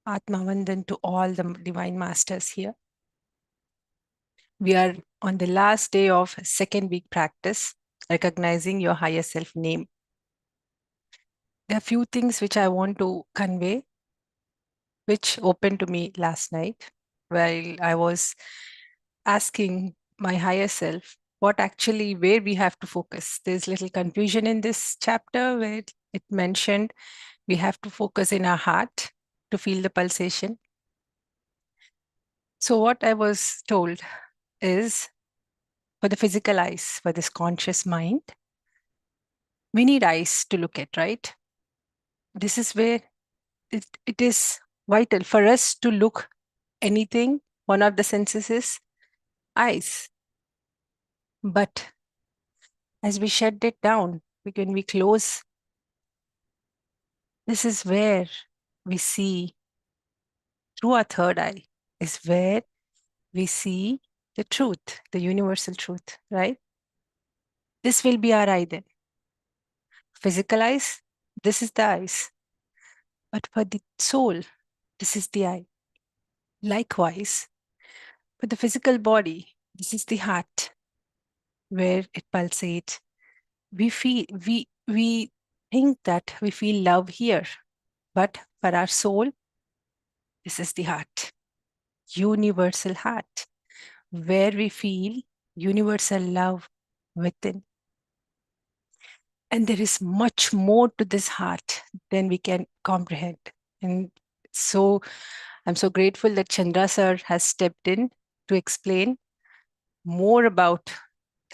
Atma Vandan to all the divine masters here. We are on the last day of second week practice, recognizing your higher self name. There are a few things which I want to convey, which opened to me last night while I was asking my higher self what actually, where we have to focus. There's little confusion in this chapter where it mentioned we have to focus in our heart to feel the pulsation. So what I was told is, for the physical eyes, for this conscious mind, we need eyes to look at, right? This is where it is vital for us to look anything. One of the senses is eyes. But as we shut it down, when we close, this is where we see through our third eye, is where we see the truth, the universal truth, right? This will be our eye then. Physical eyes, this is the eyes. But for the soul, this is the eye. Likewise, for the physical body, this is the heart, where it pulsates. We think that we feel love here, but for our soul, this is the heart, universal heart, where we feel universal love within. And there is much more to this heart than we can comprehend. And so I'm so grateful that Chandra sir has stepped in to explain more about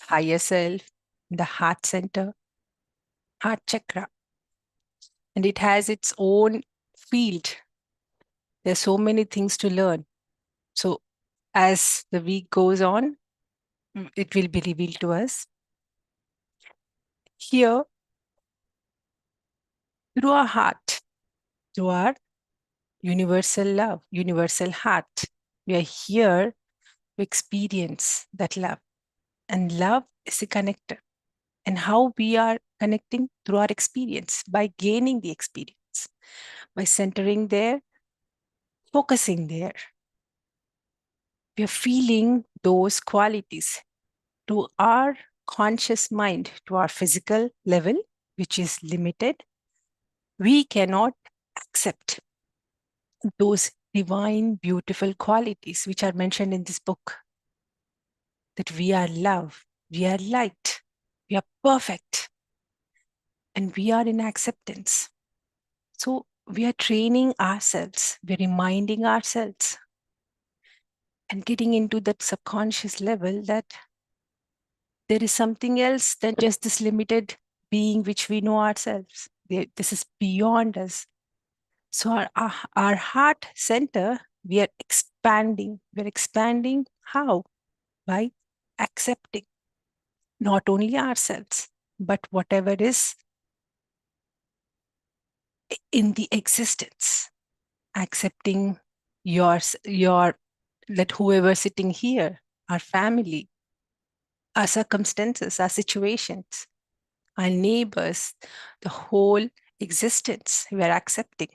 higher self, the heart center, heart chakra. And it has its own field. There's so many things to learn. So as the week goes on, it will be revealed to us. Here, through our heart, through our universal love, universal heart, we are here to experience that love. And love is a connector. And how we are connecting through our experience, by gaining the experience, by centering there, focusing there. We are feeling those qualities to our conscious mind, to our physical level, which is limited. We cannot accept those divine, beautiful qualities which are mentioned in this book. That we are love, we are light, we are perfect, and we are in acceptance. So we are training ourselves, we're reminding ourselves and getting into that subconscious level that there is something else than just this limited being which we know ourselves. This is beyond us. So our heart center, we are expanding. We're expanding how? By accepting not only ourselves, but whatever is in the existence. Accepting that whoever sitting here, our family, our circumstances, our situations, our neighbors, the whole existence, we are accepting.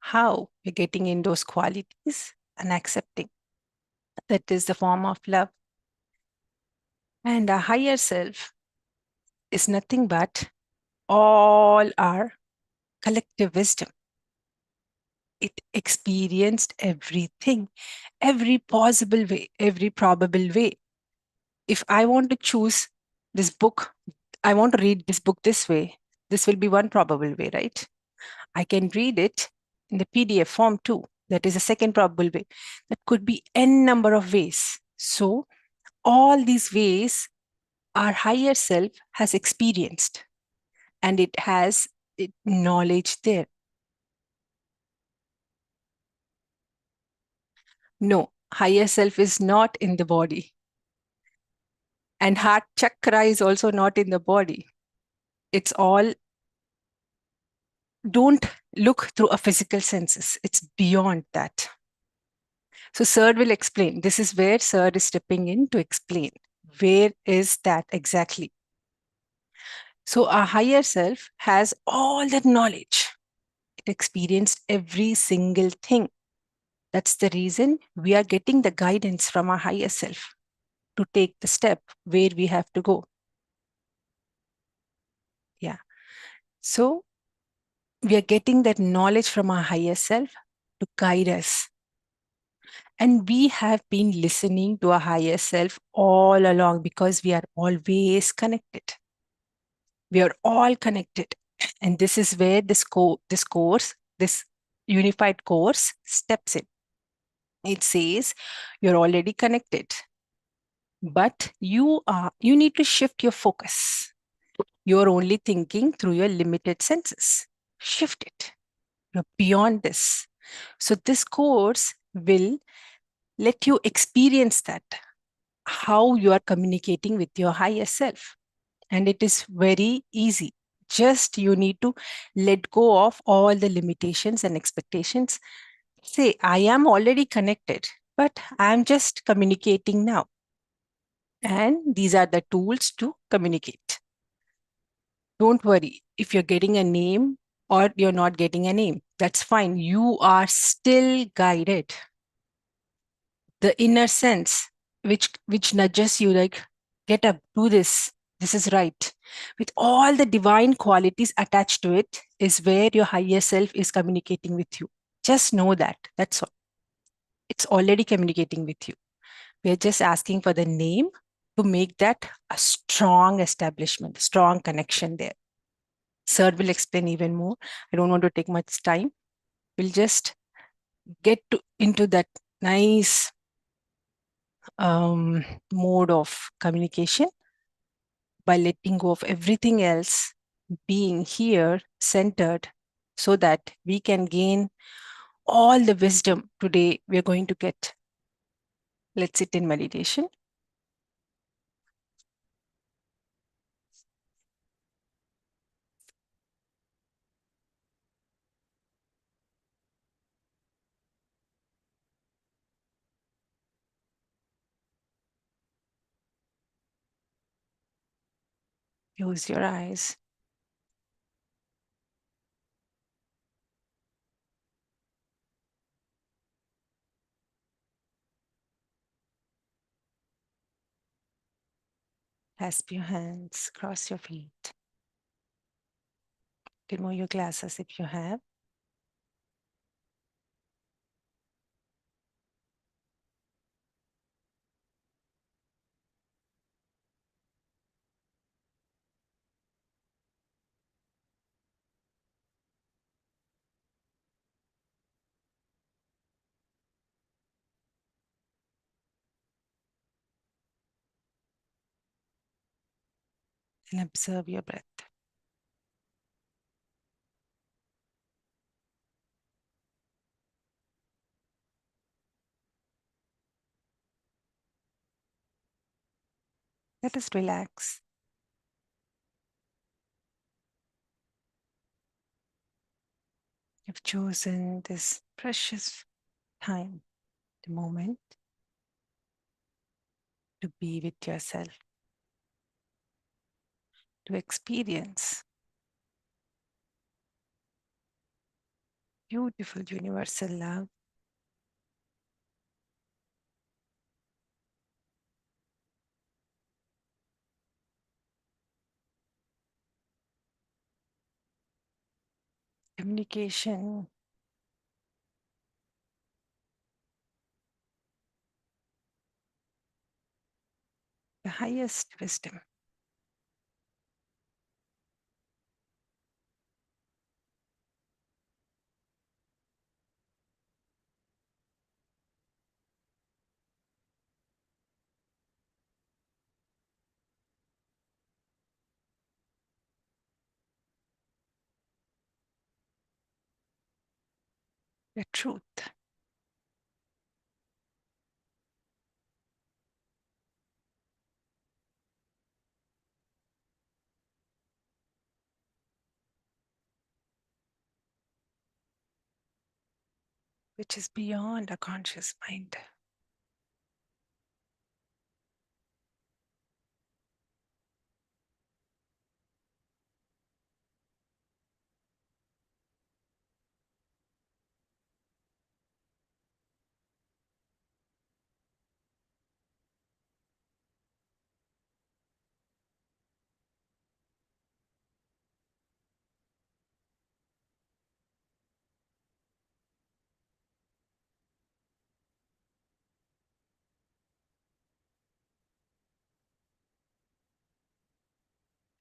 How? We're getting in those qualities and accepting. That is the form of love. And our higher self is nothing but all our collective wisdom. It experienced everything, every possible way, every probable way. If I want to choose this book, I want to read this book this way, this will be one probable way, right? I can read it in the PDF form too. That is a second probable way. That could be n number of ways. So all these ways our higher self has experienced, and it has knowledge there. No, higher self is not in the body. And heart chakra is also not in the body. It's all, don't look through a physical senses. It's beyond that. So Sir will explain. This is where Sir is stepping in to explain. Where is that exactly? So our higher self has all that knowledge. It experienced every single thing. That's the reason we are getting the guidance from our higher self to take the step where we have to go. Yeah. So we are getting that knowledge from our higher self to guide us. And we have been listening to our higher self all along because we are always connected. We are all connected. And this is where this unified course steps in. It says you're already connected, but you need to shift your focus. You're only thinking through your limited senses. Shift it. You're beyond this. So this course will let you experience that, how you are communicating with your higher self. And it is very easy. Just you need to let go of all the limitations and expectations. Say, I am already connected, but I'm just communicating now. And these are the tools to communicate. Don't worry if you're getting a name or you're not getting a name. That's fine. You are still guided. The inner sense which nudges you like, get up, do this. This is right. With all the divine qualities attached to it is where your higher self is communicating with you. Just know that. That's all. It's already communicating with you. We are just asking for the name to make that a strong establishment, strong connection there. Sir will explain even more. I don't want to take much time. We'll just get into that nice mode of communication by letting go of everything else, being here centered so that we can gain all the wisdom today we're going to get. Let's sit in meditation. Close your eyes. Clasp your hands, cross your feet. Remove your glasses if you have. And observe your breath. Let us relax. You've chosen this precious time, the moment, to be with yourself, to experience beautiful universal love. Communication, the highest wisdom. The truth. Which is beyond a conscious mind.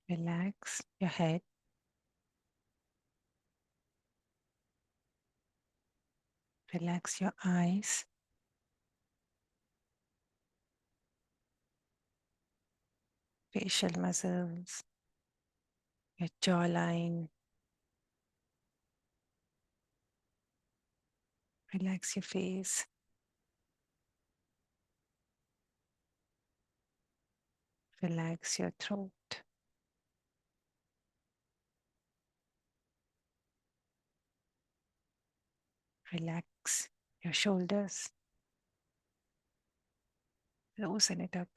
Relax your head. Relax your eyes. Facial muscles, your jawline. Relax your face. Relax your throat. Relax your shoulders. Loosen it up.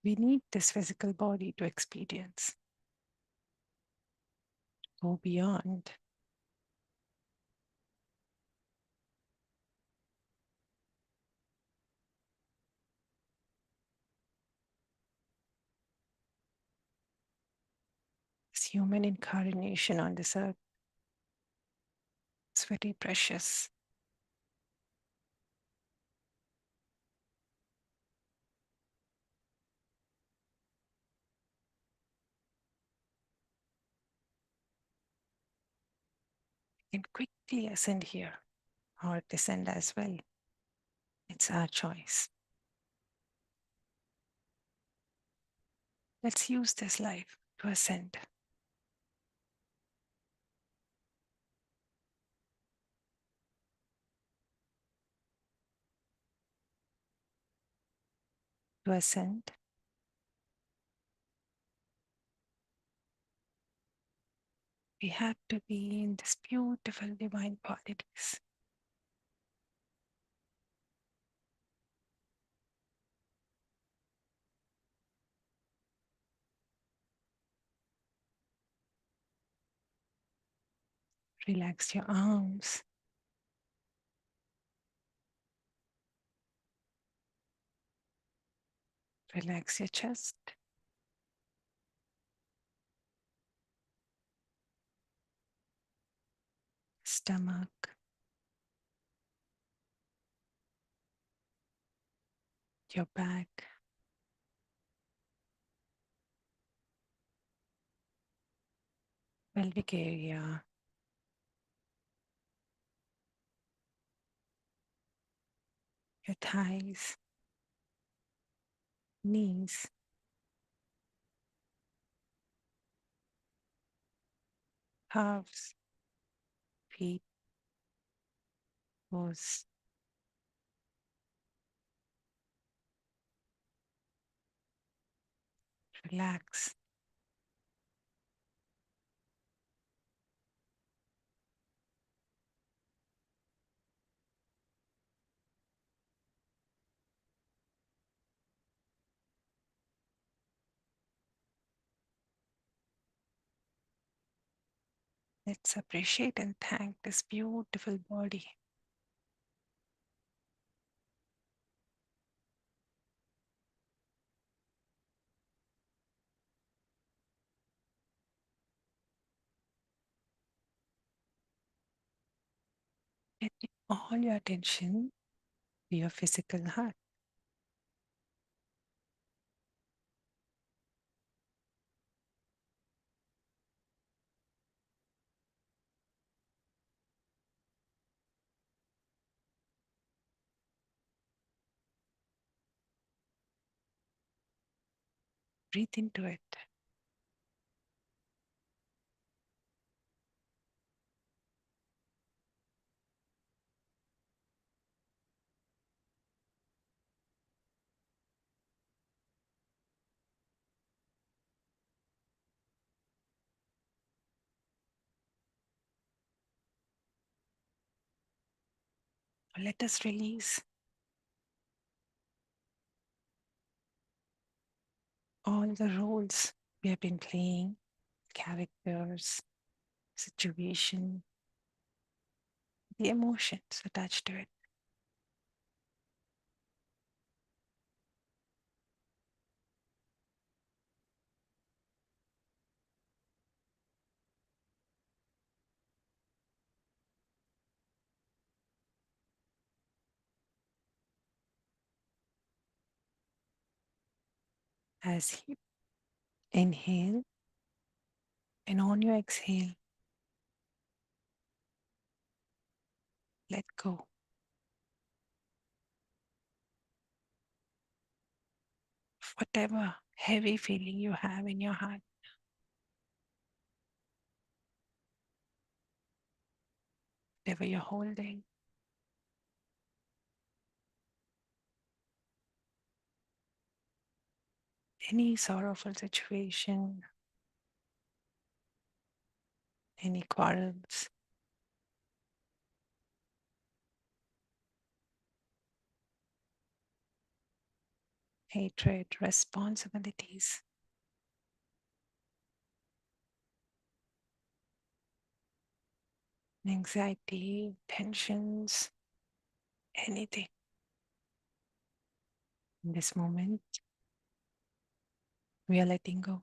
We need this physical body to experience. Go beyond. This human incarnation on this earth is very precious. You can quickly ascend here or descend as well. It's our choice. Let's use this life to ascend. To ascend, we have to be in this beautiful divine qualities. Relax your arms. Relax your chest. Stomach. Your back. Pelvic area. Your thighs. Knees. Calves. Feet. Toes. Relax. Let's appreciate and thank this beautiful body. Get all your attention to your physical heart. Breathe into it. Let us release all the roles we have been playing, characters, situation, the emotions attached to it. As you inhale and on your exhale, let go. Whatever heavy feeling you have in your heart, whatever you're holding, any sorrowful situation, any quarrels, hatred, responsibilities, anxiety, tensions, anything. In this moment, we are letting go.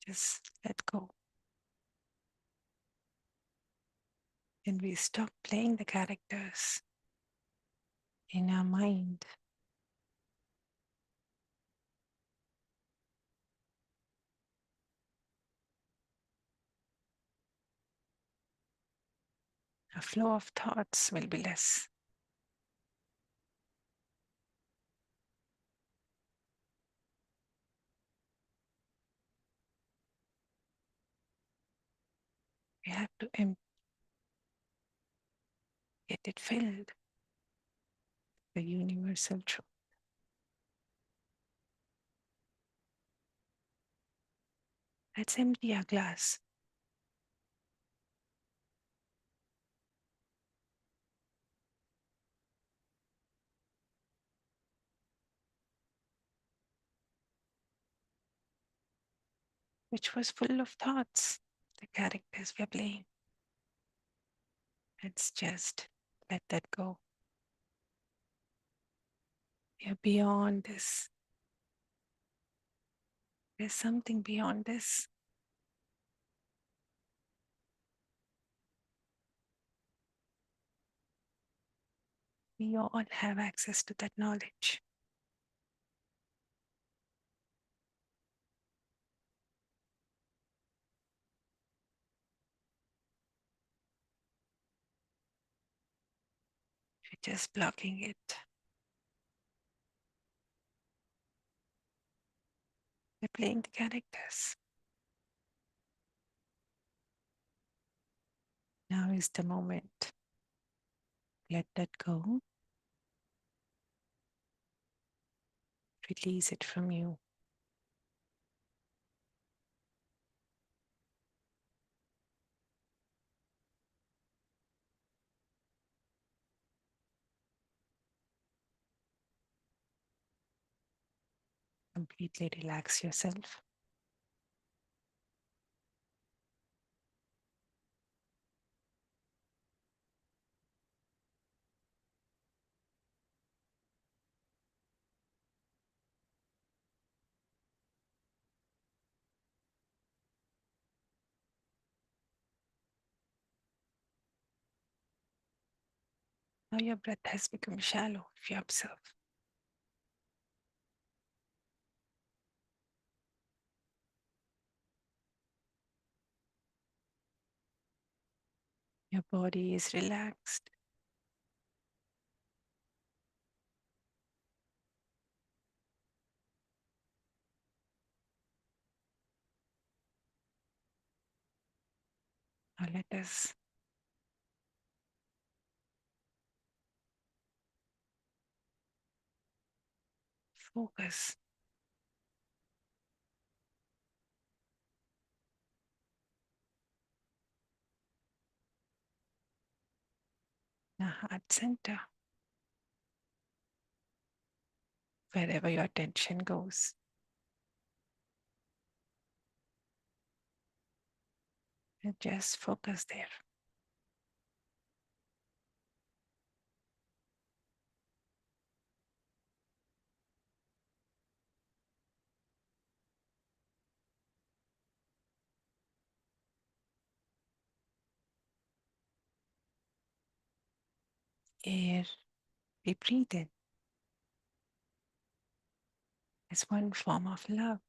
Just let go. And we stop playing the characters in our mind. A flow of thoughts will be less. We have to get it filled. The universal truth. Let's empty our glass. Which was full of thoughts, the characters we're playing. Let's just let that go. You're beyond this. There's something beyond this. We all have access to that knowledge. We're just blocking it. We're playing the characters. Now is the moment. Let that go. Release it from you. Completely relax yourself. Now your breath has become shallow if you observe. Your body is relaxed. Now let us focus on the heart center. Wherever your attention goes, and just focus there. air we breathe in is one form of love.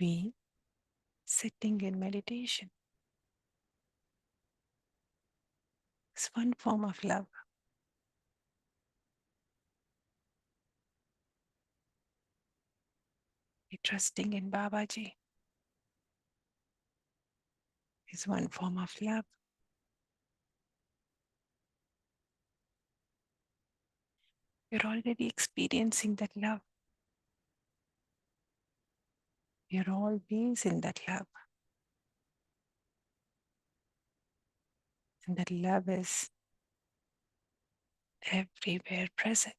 We sitting in meditation is one form of love. We trusting in Babaji is one form of love. We're already experiencing that love. We're always in that love. And that love is everywhere present.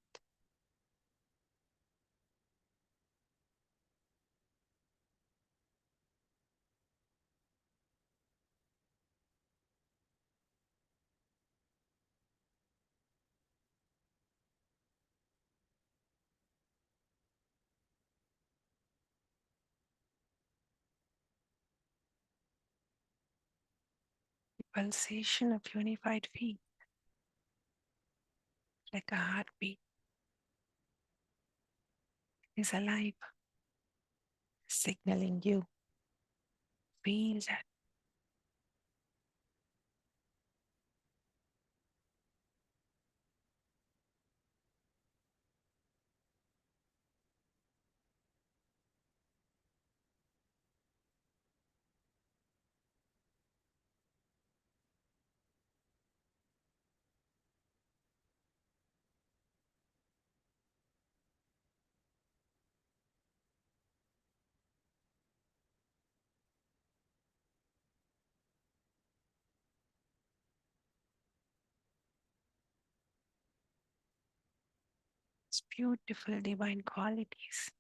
The pulsation of unified feet, like a heartbeat, is alive, signaling you. Feel that. It's beautiful divine qualities.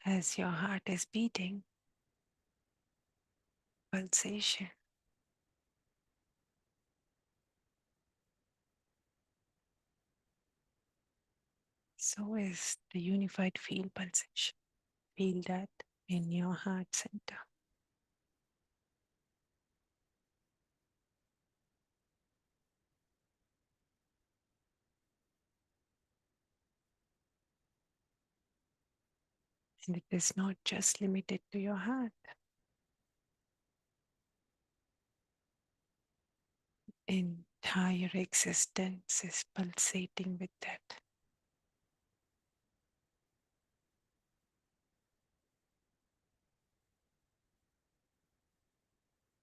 As your heart is beating, pulsation, so is the unified field pulsation. Feel that in your heart center. And it is not just limited to your heart. Entire existence is pulsating with that.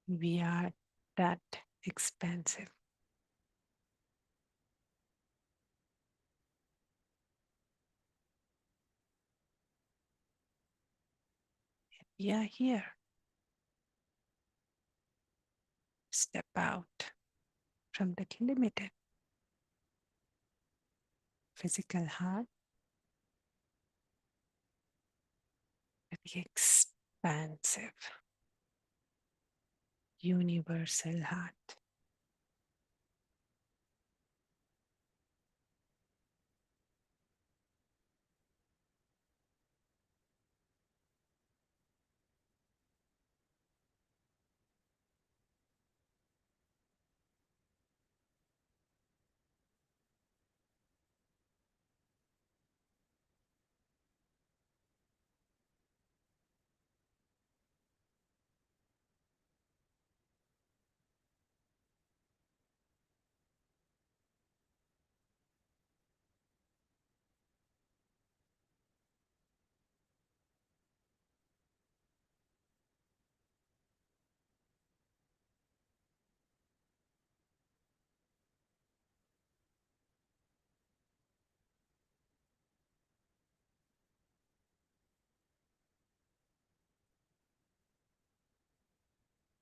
We are that expansive. We are here. Step out from that limited physical heart to the expansive universal heart.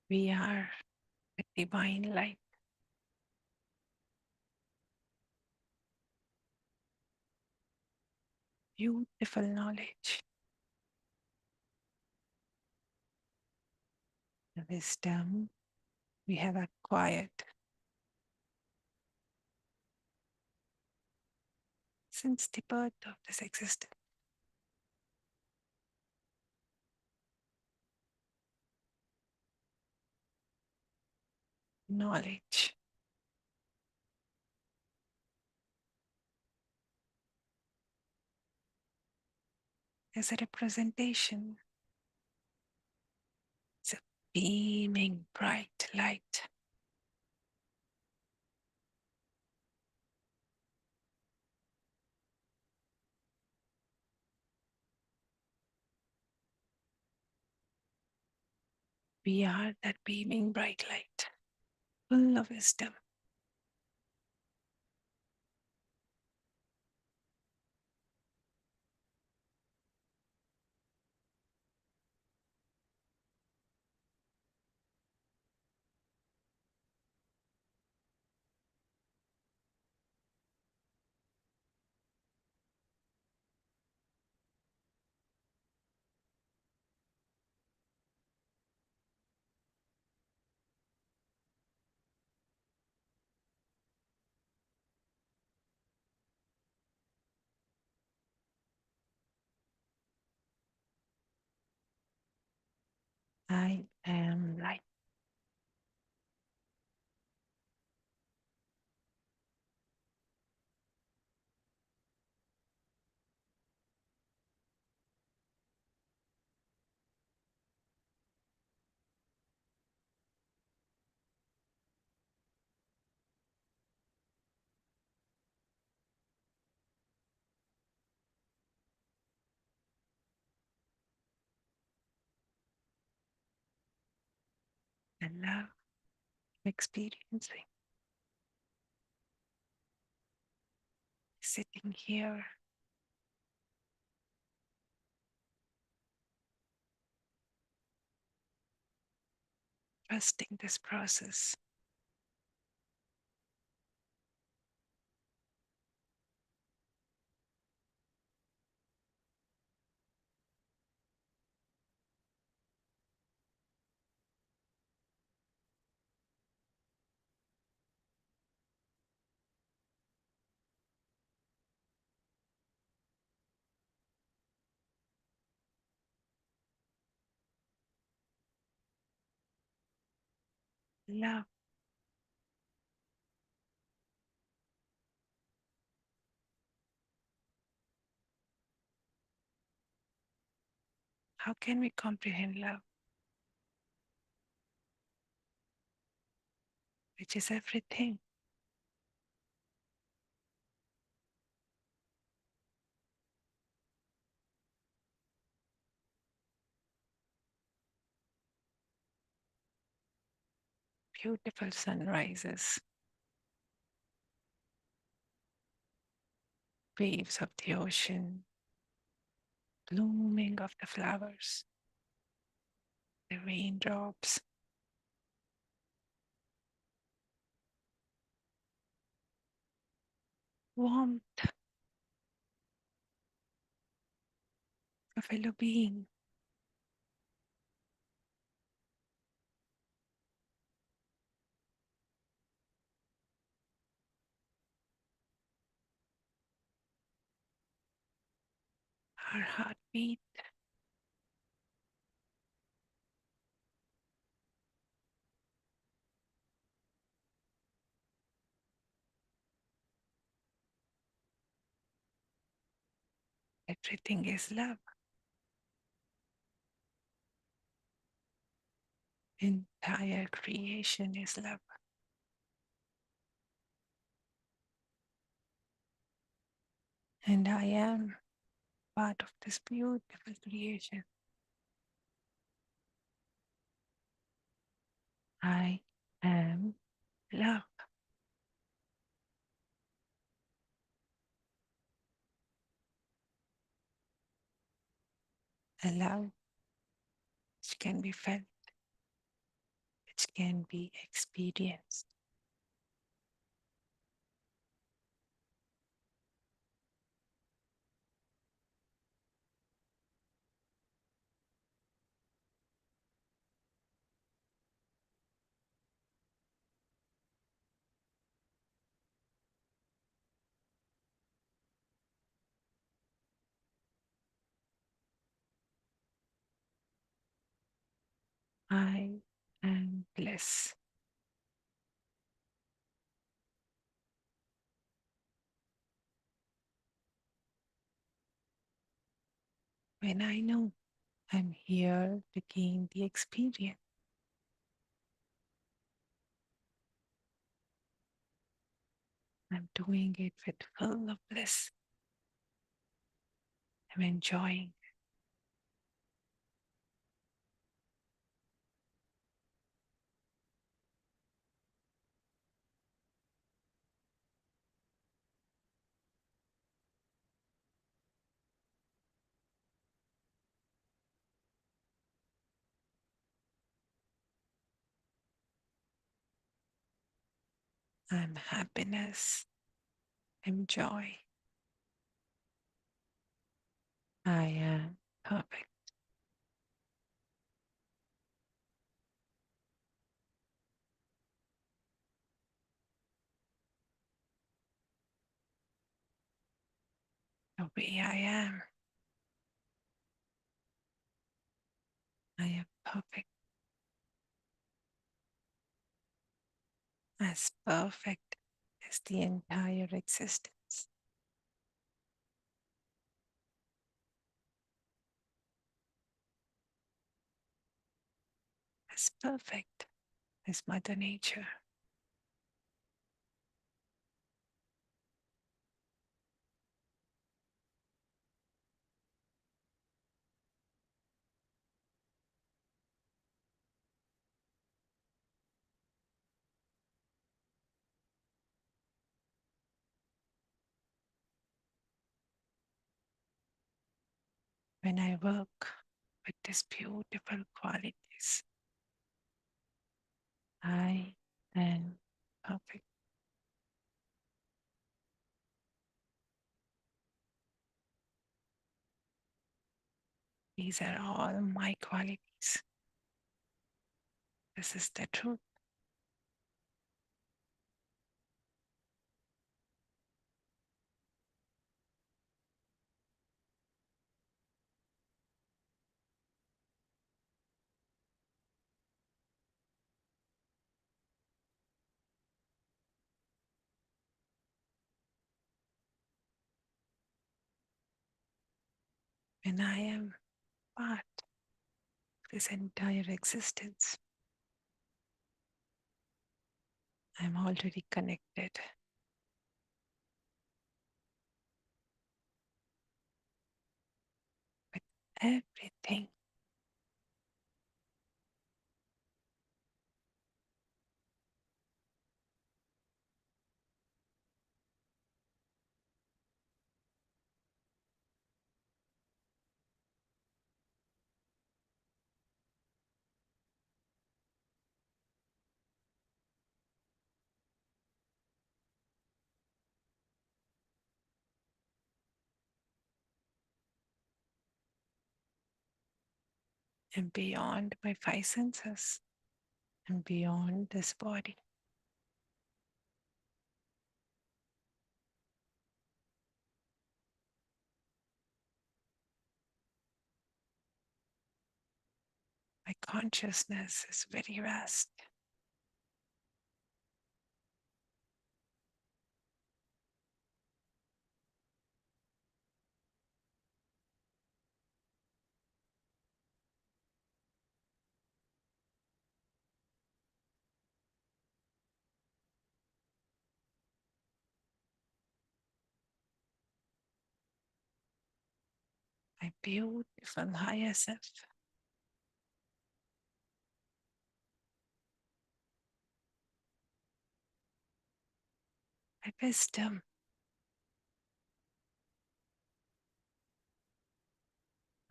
We are a divine light. Beautiful knowledge. wisdom we have acquired since the birth of this existence. Knowledge as a representation. It's a beaming bright light. We are that beaming bright light, full of wisdom. I am light. And love experiencing. Sitting here, trusting this process. Love. How can we comprehend love, which is everything? Beautiful sunrises, waves of the ocean, blooming of the flowers, the raindrops, warmth, a fellow being, our heartbeat, everything is love. Entire creation is love. And I am part of this beautiful creation. I am love. A love which can be felt, which can be experienced. I am bliss. When I know I'm here to gain the experience, I'm doing it with full of bliss. I'm enjoying. I'm happiness. I'm joy. I am perfect. The way I am, I am perfect. As perfect as the entire existence. As perfect as Mother Nature. When I work with these beautiful qualities, I am perfect. These are all my qualities. This is the truth. When I am part of this entire existence, I'm already connected with everything. And beyond my five senses and beyond this body. My consciousness is very vast. My beautiful higher self. My wisdom.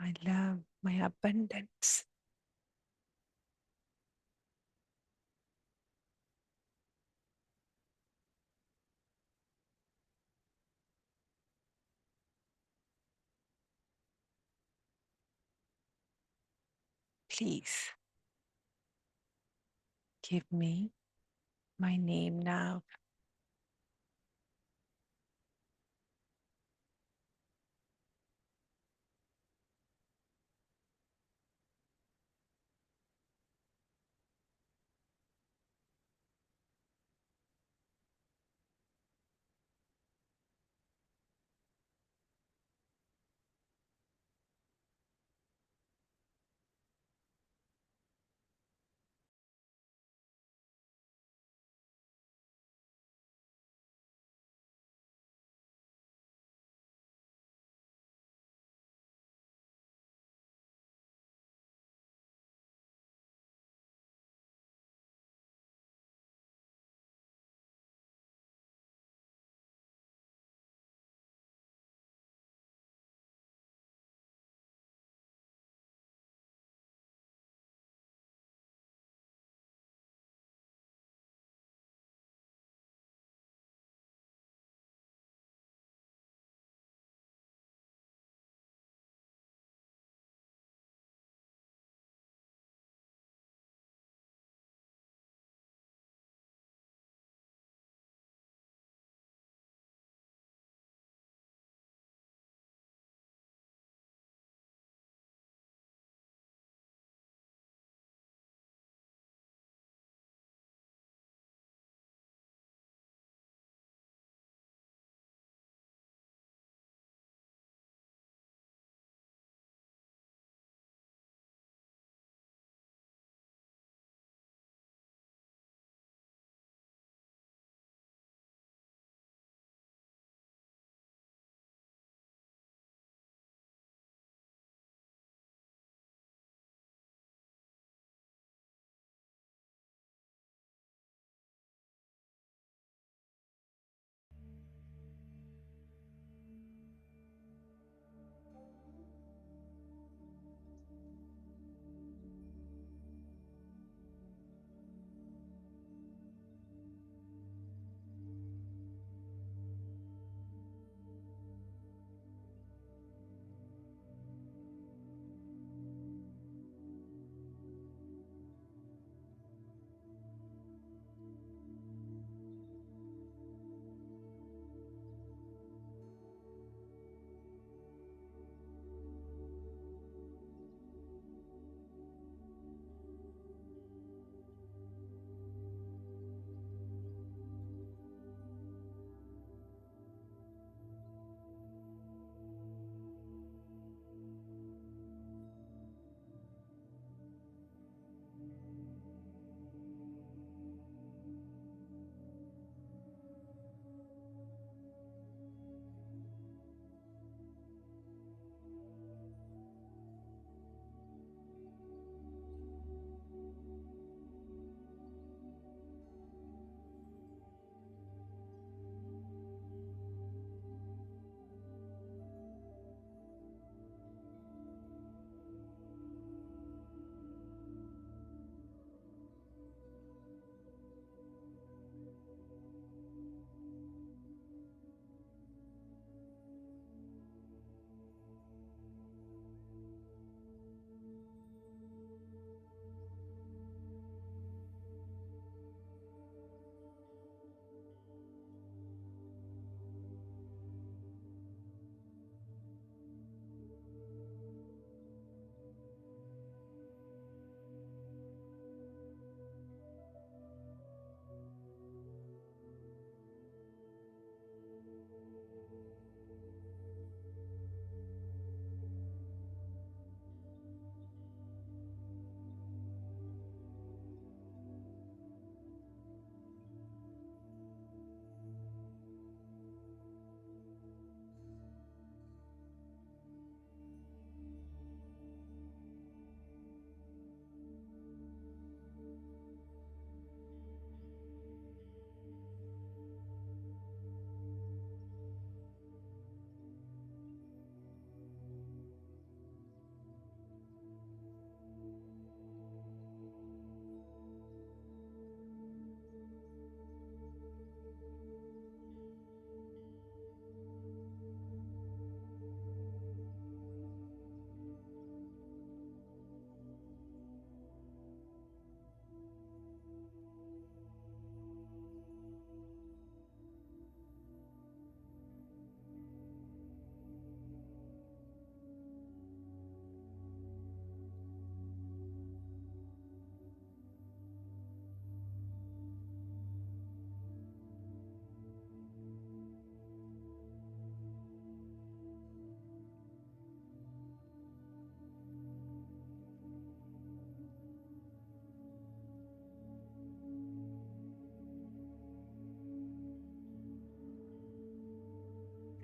My love. My abundance. Please give me my name now.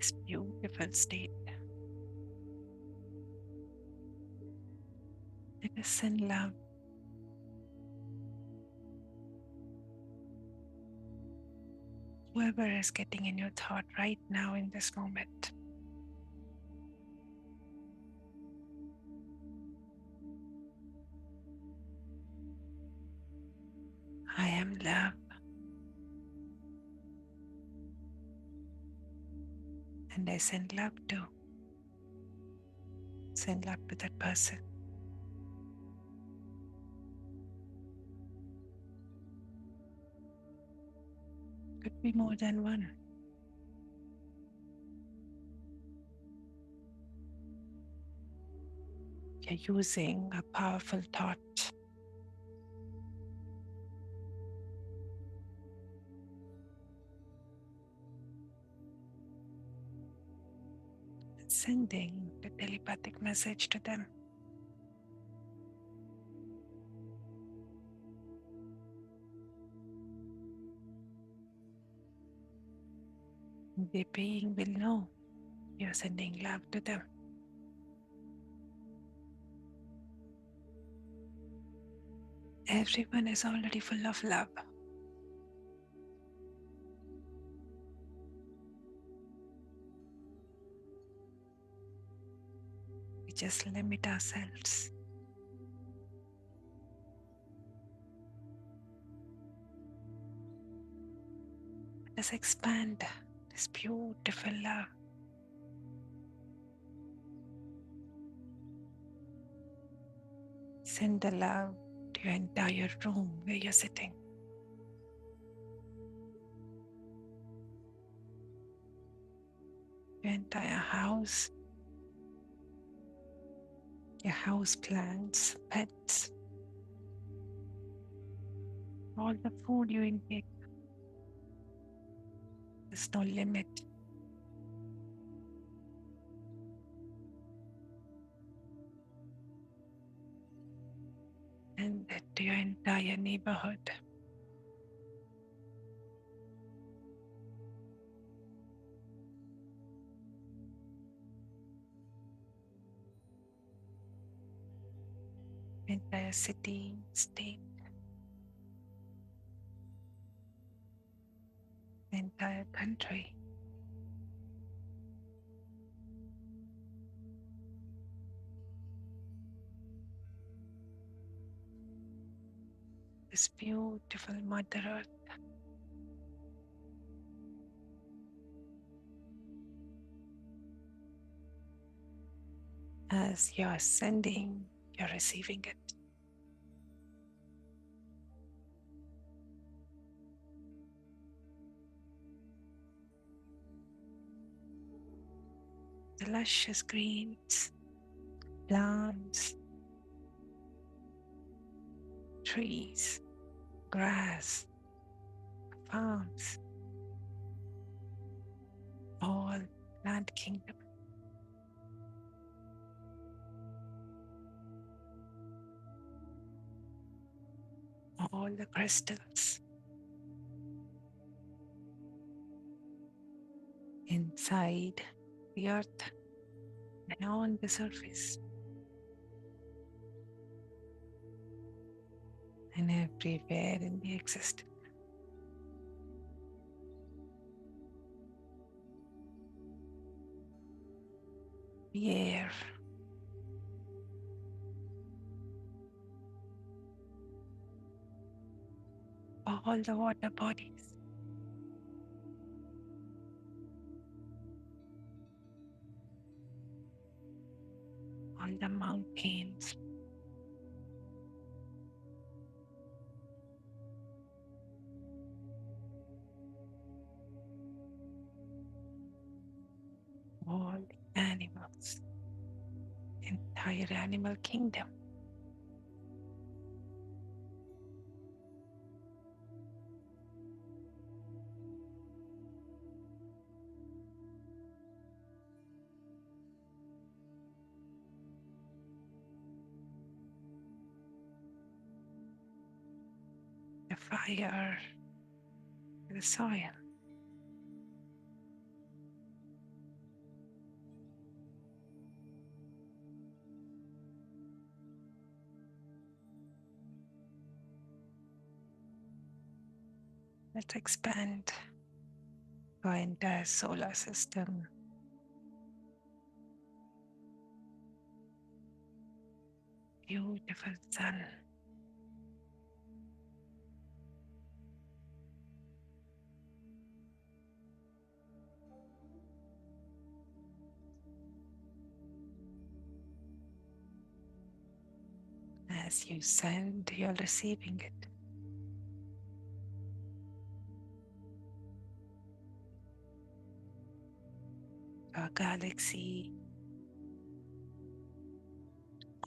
this beautiful state. Let us send love. Whoever is getting in your thought right now in this moment. I am love. And I send love to. Send love to that person. Could be more than one. You're using a powerful thought. Sending the telepathic message to them. The being will know you're sending love to them. Everyone is already full of love. We just limit ourselves. Let us expand this beautiful love. Send the love to your entire room where you're sitting. Your entire house. Your house plants, pets. All the food you intake. There's no limit. And that to your entire neighborhood. Entire city, state, entire country. This beautiful Mother Earth. As you're sending, you're receiving it. The luscious greens, plants, trees, grass, farms, all plant kingdom. All the crystals inside the earth and on the surface and everywhere in the existence. The air, all the water bodies, all the mountains, all the animals, entire animal kingdom. The fire, the soil, Let's expand our entire solar system. Beautiful sun. As you send, you're receiving it. Our galaxy,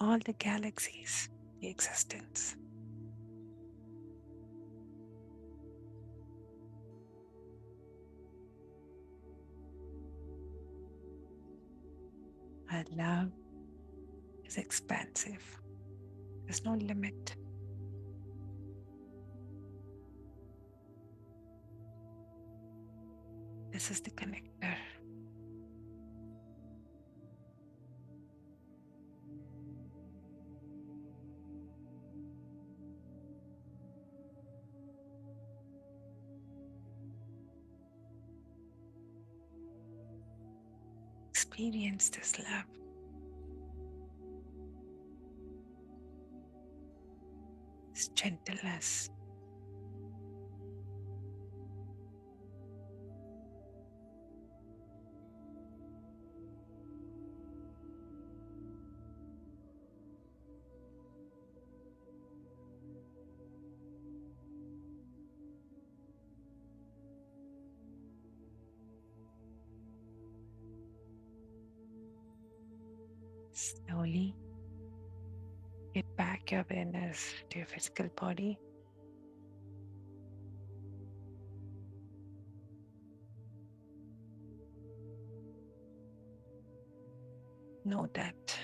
all the galaxies, the existence. Our love is expansive. There's no limit. This is the connector. Experience this love. This gentleness. Slowly get back your awareness to your physical body. Know that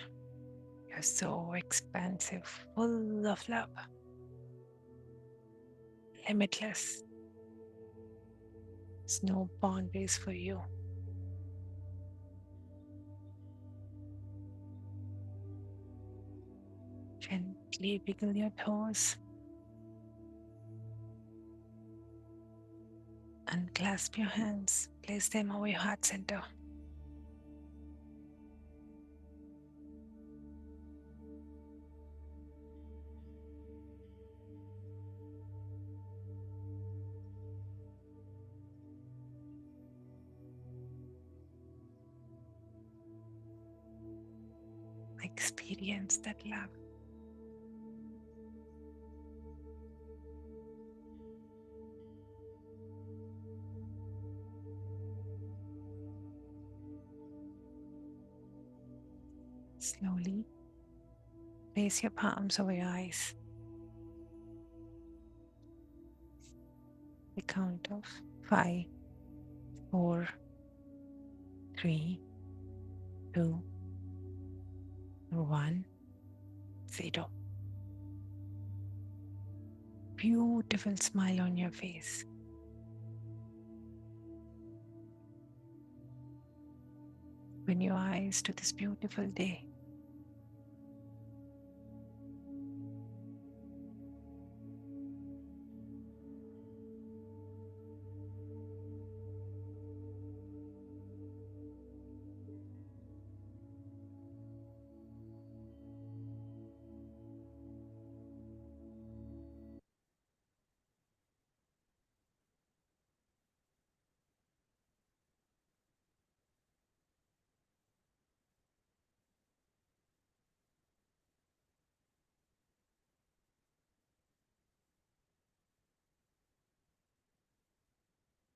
you're so expansive, full of love, limitless. There's no boundaries for you. Gently wiggle your toes. Unclasp your hands. Place them over your heart center. Experience that love. Slowly place your palms over your eyes. The count of 5, 4, 3, 2, 1, 0. Beautiful smile on your face. Open your eyes to this beautiful day.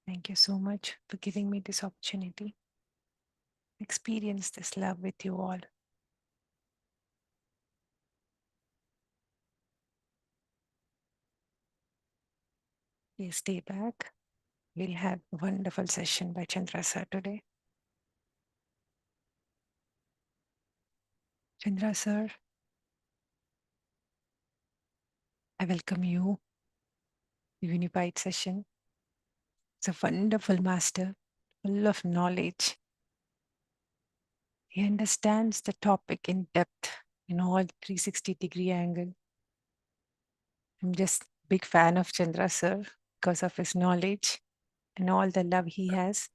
Thank you so much for giving me this opportunity. Experience this love with you all. Please stay back. We'll have a wonderful session by Chandra sir today. Chandra sir, I welcome you to the Unified session. It's a wonderful master, full of knowledge. He understands the topic in depth, in all 360-degree angle. I'm just a big fan of Chandra sir. because of his knowledge and all the love he has.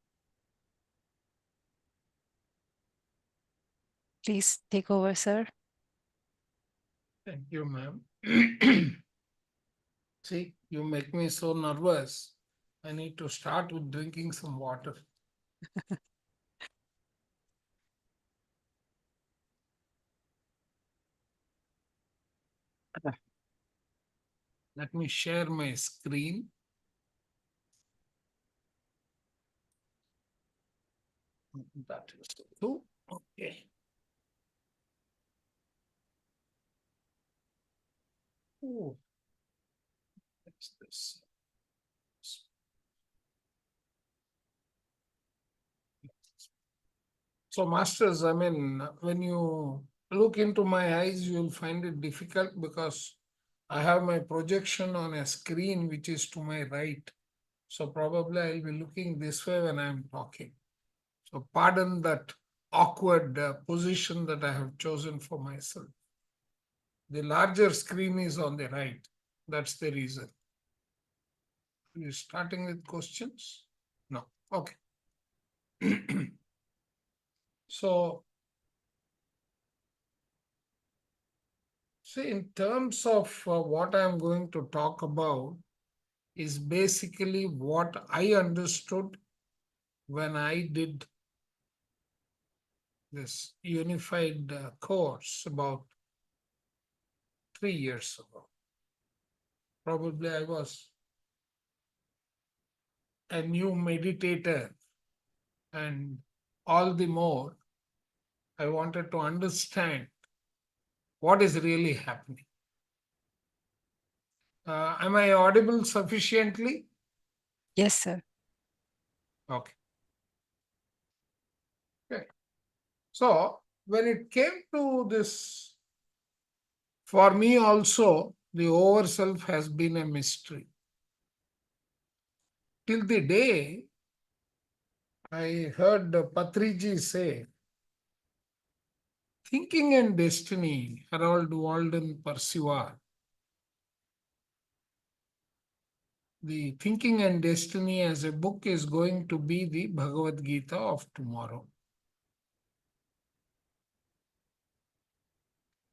Please take over, sir. Thank you, ma'am. See, you make me so nervous. I need to start with drinking some water. Let me share my screen. That is two. Okay. Oh, what's this? So, masters, I mean, when you look into my eyes, you'll find it difficult because I have my projection on a screen which is to my right. So, probably I'll be looking this way when I'm talking. So, pardon that awkward position that I have chosen for myself. The larger screen is on the right. That's the reason. Are you starting with questions? No. Okay. So, see, in terms of what I'm going to talk about, is basically what I understood when I did this unified course about 3 years ago. Probably I was a new meditator, and all the more I wanted to understand what is really happening. Am I audible sufficiently? Yes, sir. Okay. Okay. So when it came to this, for me also, the over self has been a mystery. Till the day I heard Patriji say, Thinking and Destiny, Harold Walden Percival. The Thinking and Destiny as a book is going to be the Bhagavad Gita of tomorrow.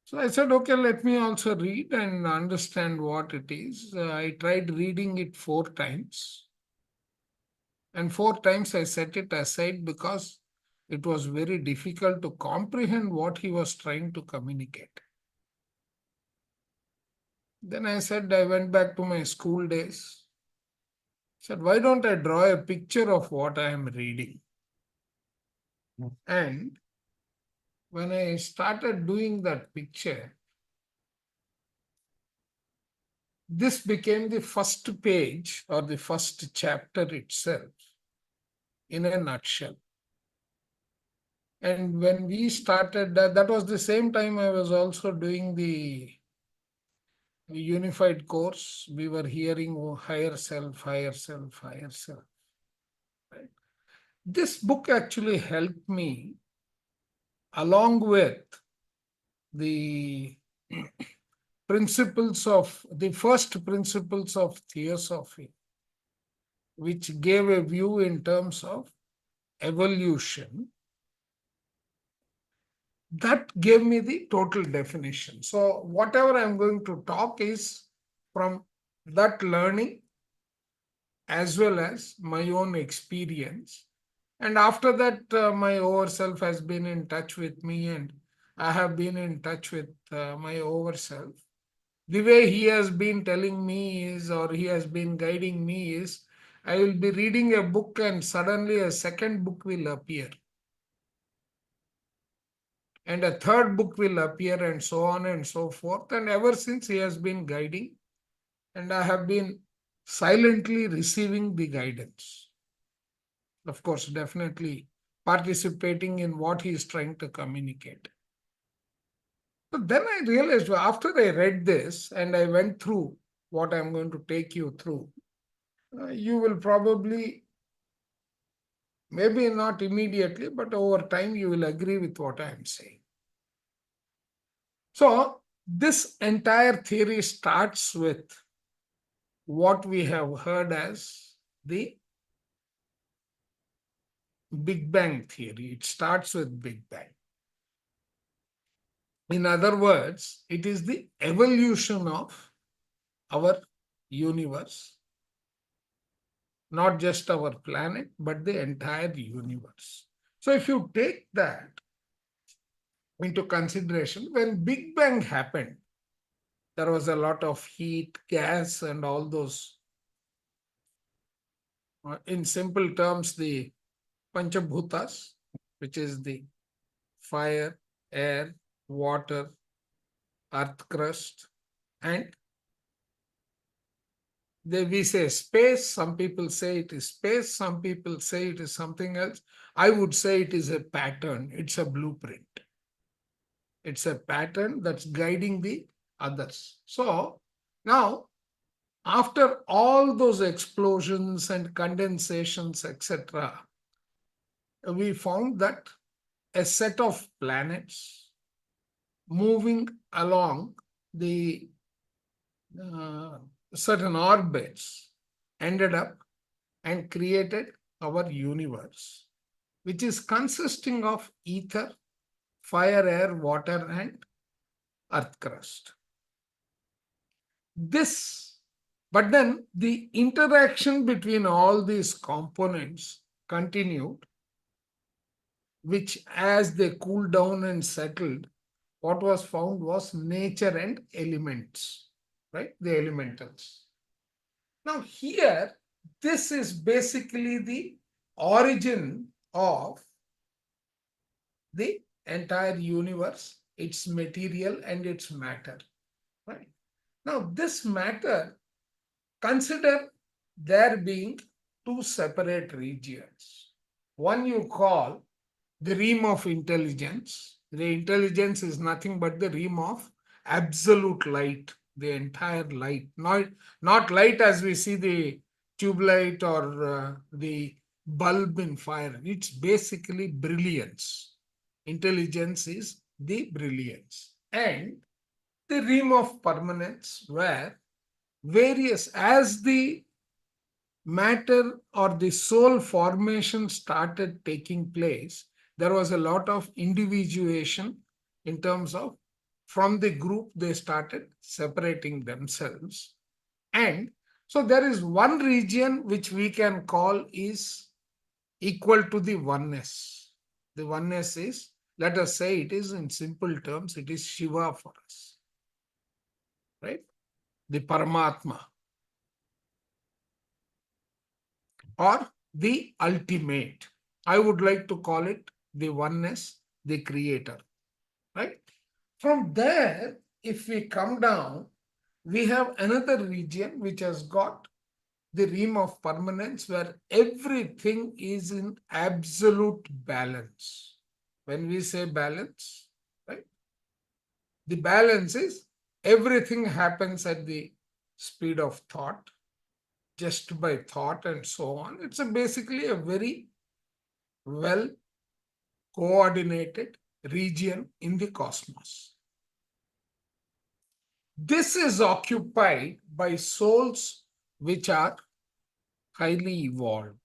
So I said, okay, let me also read and understand what it is. I tried reading it 4 times. And 4 times I set it aside because it was very difficult to comprehend what he was trying to communicate. Then I said, I went back to my school days. Said, why don't I draw a picture of what I am reading? And when I started doing that picture, this became the first page or the first chapter itself in a nutshell. And when we started, that was the same time I was also doing the unified course. We were hearing, oh, higher self, higher self, higher self. Right? This book actually helped me along with the principles of the first principles of theosophy, which gave a view in terms of evolution. That gave me the total definition. So whatever I'm going to talk is from that learning as well as my own experience. And after that, my over self has been in touch with me, and I have been in touch with my over self. The way he has been telling me is, or he has been guiding me is, I will be reading a book and suddenly a second book will appear. And a third book will appear, and so on and so forth. And ever since he has been guiding, and I have been silently receiving the guidance. Of course, definitely participating in what he is trying to communicate. So then I realized after I read this and I went through what I'm going to take you through, you will probably, maybe not immediately, but over time, you will agree with what I am saying. So this entire theory starts with what we have heard as the Big Bang theory. It starts with Big Bang. In other words, it is the evolution of our universe, not just our planet, but the entire universe. So if you take that into consideration, when Big Bang happened, there was a lot of heat, gas, and all those. In simple terms, the Panchabhutas, which is the fire, air, water, earth crust, and we say space. Some people say it is space, some people say it is something else. I would say it is a pattern, it's a blueprint. It's a pattern that's guiding the others. So now, after all those explosions and condensations, etc., we found that a set of planets moving along the uh, certain orbits ended up and created our universe, which is consisting of ether, fire, air, water, and earth crust. But then the interaction between all these components continued, which as they cooled down and settled, what was found was nature and elements, right? The elementals. Now here, this is basically the origin of the entire universe, its material and its matter, right? Now this matter, consider there being two separate regions. One you call the realm of intelligence. The intelligence is nothing but the realm of absolute light, the entire light, not light as we see the tube light or the bulb in fire. It's basically brilliance. Intelligence is the brilliance. And the realm of permanence, where various, as the matter or the soul formation started taking place, there was a lot of individuation in terms of from the group they started separating themselves. And so there is one region which we can call is equal to the oneness. The oneness is, let us say it is in simple terms, it is Shiva for us, right? The Paramatma, or the ultimate. I would like to call it the oneness, the creator, right? From there, if we come down, we have another region which has got the realm of permanence, where everything is in absolute balance. When we say balance, right? The balance is everything happens at the speed of thought, just by thought and so on. It's basically a very well coordinated region in the cosmos. This is occupied by souls which are highly evolved.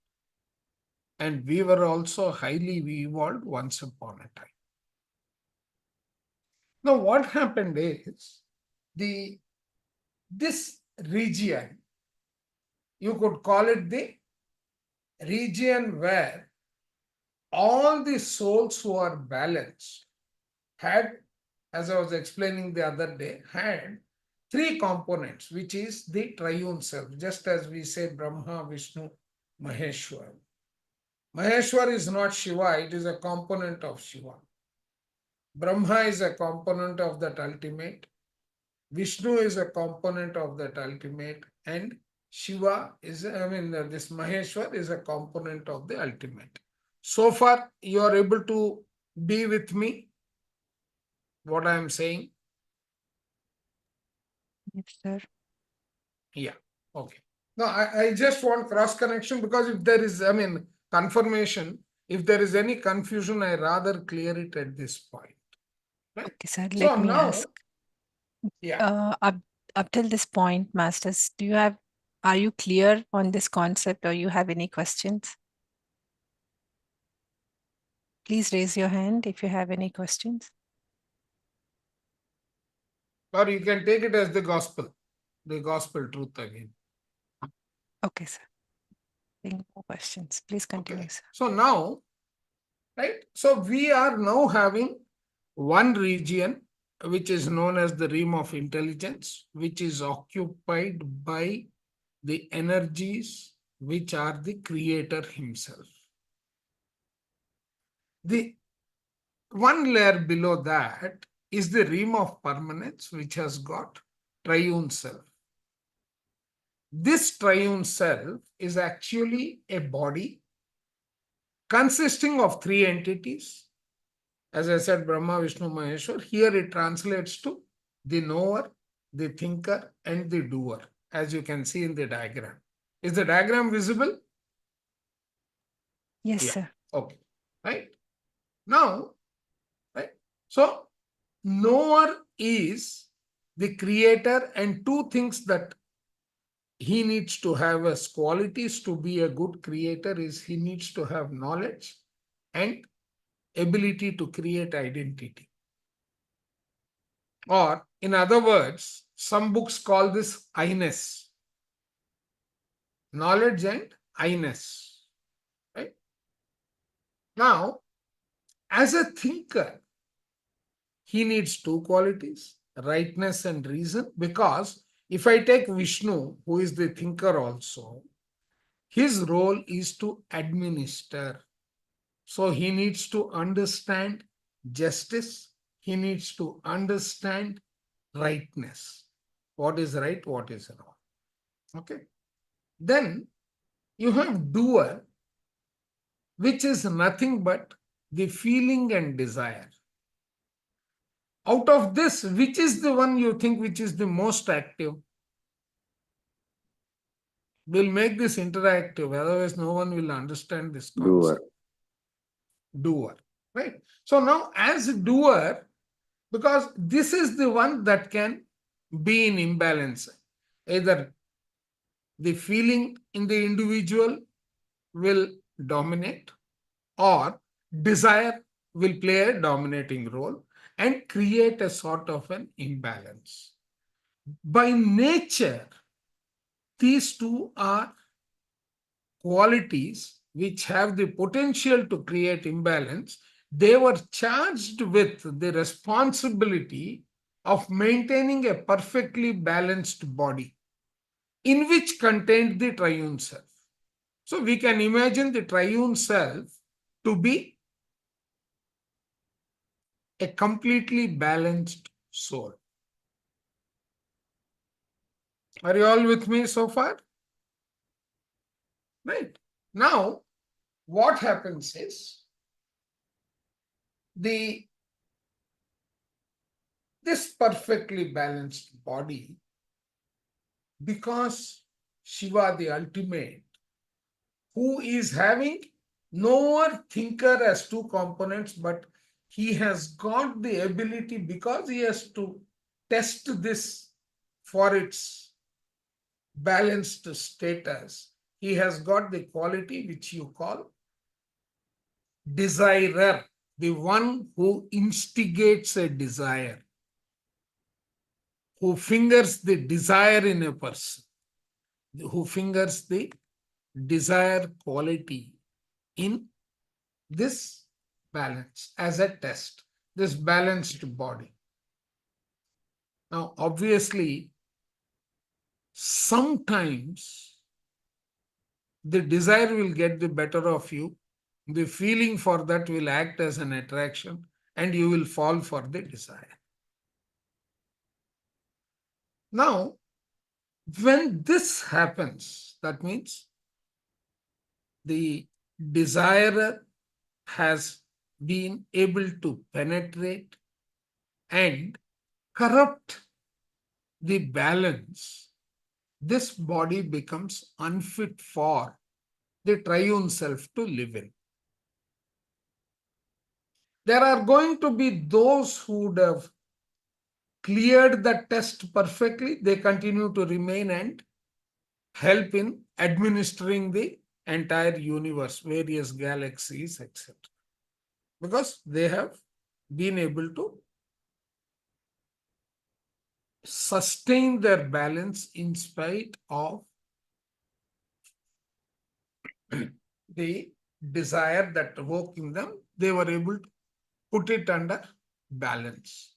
And we were also highly evolved once upon a time. Now, what happened is this region, you could call it the region where all the souls who are balanced had, as I was explaining the other day, had three components, which is the triune self, just as we say Brahma, Vishnu, Maheshwar. Maheshwar is not Shiva, it is a component of Shiva. Brahma is a component of that ultimate. Vishnu is a component of that ultimate. And Shiva is, this Maheshwar is a component of the ultimate. So far, you are able to be with me, what I am saying? Yes, sir. Yeah, okay. No, I just want cross connection, because if there is, confirmation, if there is any confusion, I rather clear it at this point. Right? Okay, sir. So Let me now, ask. yeah, Up till this point, masters, do you have Are you clear on this concept or you have any questions? Please raise your hand if you have any questions. Or you can take it as the gospel truth again. Okay, sir. Any more questions? Please continue, Okay. sir. So now, right? So we are now having one region which is known as the realm of intelligence, which is occupied by the energies which are the creator himself. The one layer below that is the realm of permanence, which has got triune self. This triune self is actually a body consisting of three entities. As I said, Brahma, Vishnu, Maheshwar. Here it translates to the knower, the thinker, and the doer, as you can see in the diagram. Is the diagram visible? Yes, Yeah. sir. Okay. Right. Now, right. So, knower is the creator, and two things that he needs to have as qualities to be a good creator is he needs to have knowledge and ability to create identity. Or, in other words, some books call this I-ness, knowledge and I-ness. Right? Now, as a thinker, he needs two qualities, rightness and reason, because if I take Vishnu, who is the thinker also, his role is to administer. So he needs to understand justice, he needs to understand rightness. What is right, what is wrong. Okay. Then you have doer, which is nothing but the feeling and desire. Out of this, which is the one you think which is the most active? We'll make this interactive, otherwise no one will understand this concept. Doer. Right? So now as a doer, because this is the one that can be in imbalance. Either the feeling in the individual will dominate, or desire will play a dominating role and create a sort of an imbalance. By nature, these two are qualities which have the potential to create imbalance. They were charged with the responsibility of maintaining a perfectly balanced body in which contained the triune self. So we can imagine the triune self to be a completely balanced soul. Are you all with me so far? Right. Now, what happens is this perfectly balanced body, because Shiva, the ultimate, who is having no thinker as two components, but he has got the ability, because he has to test this for its balanced status, he has got the quality which you call desirer, the one who instigates a desire, who fingers the desire in a person, who fingers the desire quality in this balance as a test, this balanced body. Now, obviously, sometimes the desire will get the better of you, the feeling for that will act as an attraction, and you will fall for the desire. Now, when this happens, that means the desire has been able to penetrate and corrupt the balance, this body becomes unfit for the triune self to live in. There are going to be those who would have cleared the test perfectly, they continue to remain and help in administering the entire universe, various galaxies, etc. Because they have been able to sustain their balance in spite of the desire that woke in them. They were able to put it under balance.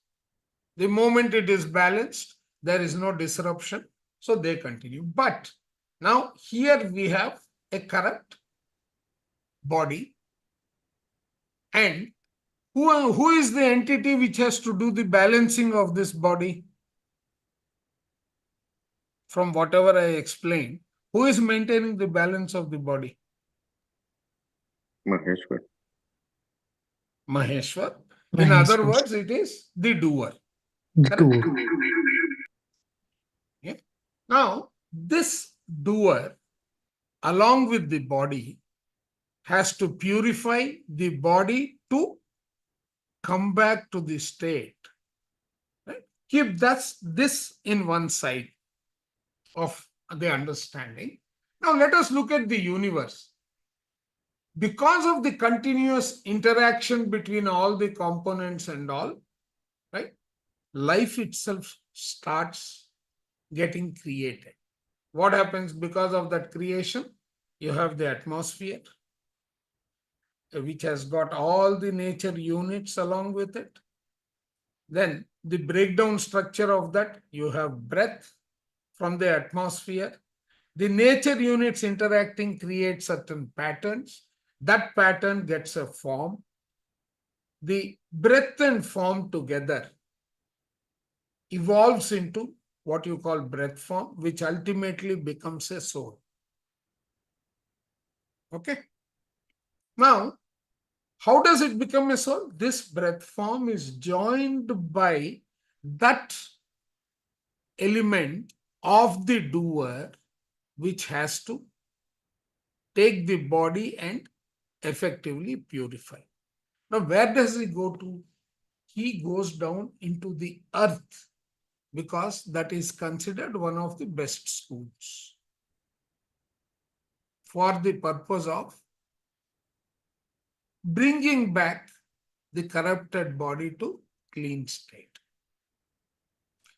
The moment it is balanced, there is no disruption, so they continue. But now here we have a corrupt body, and who is the entity which has to do the balancing of this body? From whatever I explained, who is maintaining the balance of the body? Maheshwar. Maheshwar. In other Maheshwar. words, it is the doer. The Correct? doer. Yeah. Now, this doer, along with the body, has to purify the body to come back to the state. Right? Keep this in one side of the understanding. Now, let us look at the universe. Because of the continuous interaction between all the components and all, right, life itself starts getting created. What happens because of that creation? You have the atmosphere, which has got all the nature units along with it. Then the breakdown structure of that, you have breath from the atmosphere. The nature units interacting create certain patterns. That pattern gets a form. The breath and form together evolves into what you call breath form, which ultimately becomes a soul. Okay. Now, how does it become a soul? This breath form is joined by that element of the doer, which has to take the body and effectively purify. Now, where does he go to? He goes down into the earth, because that is considered one of the best schools for the purpose of bringing back the corrupted body to clean state.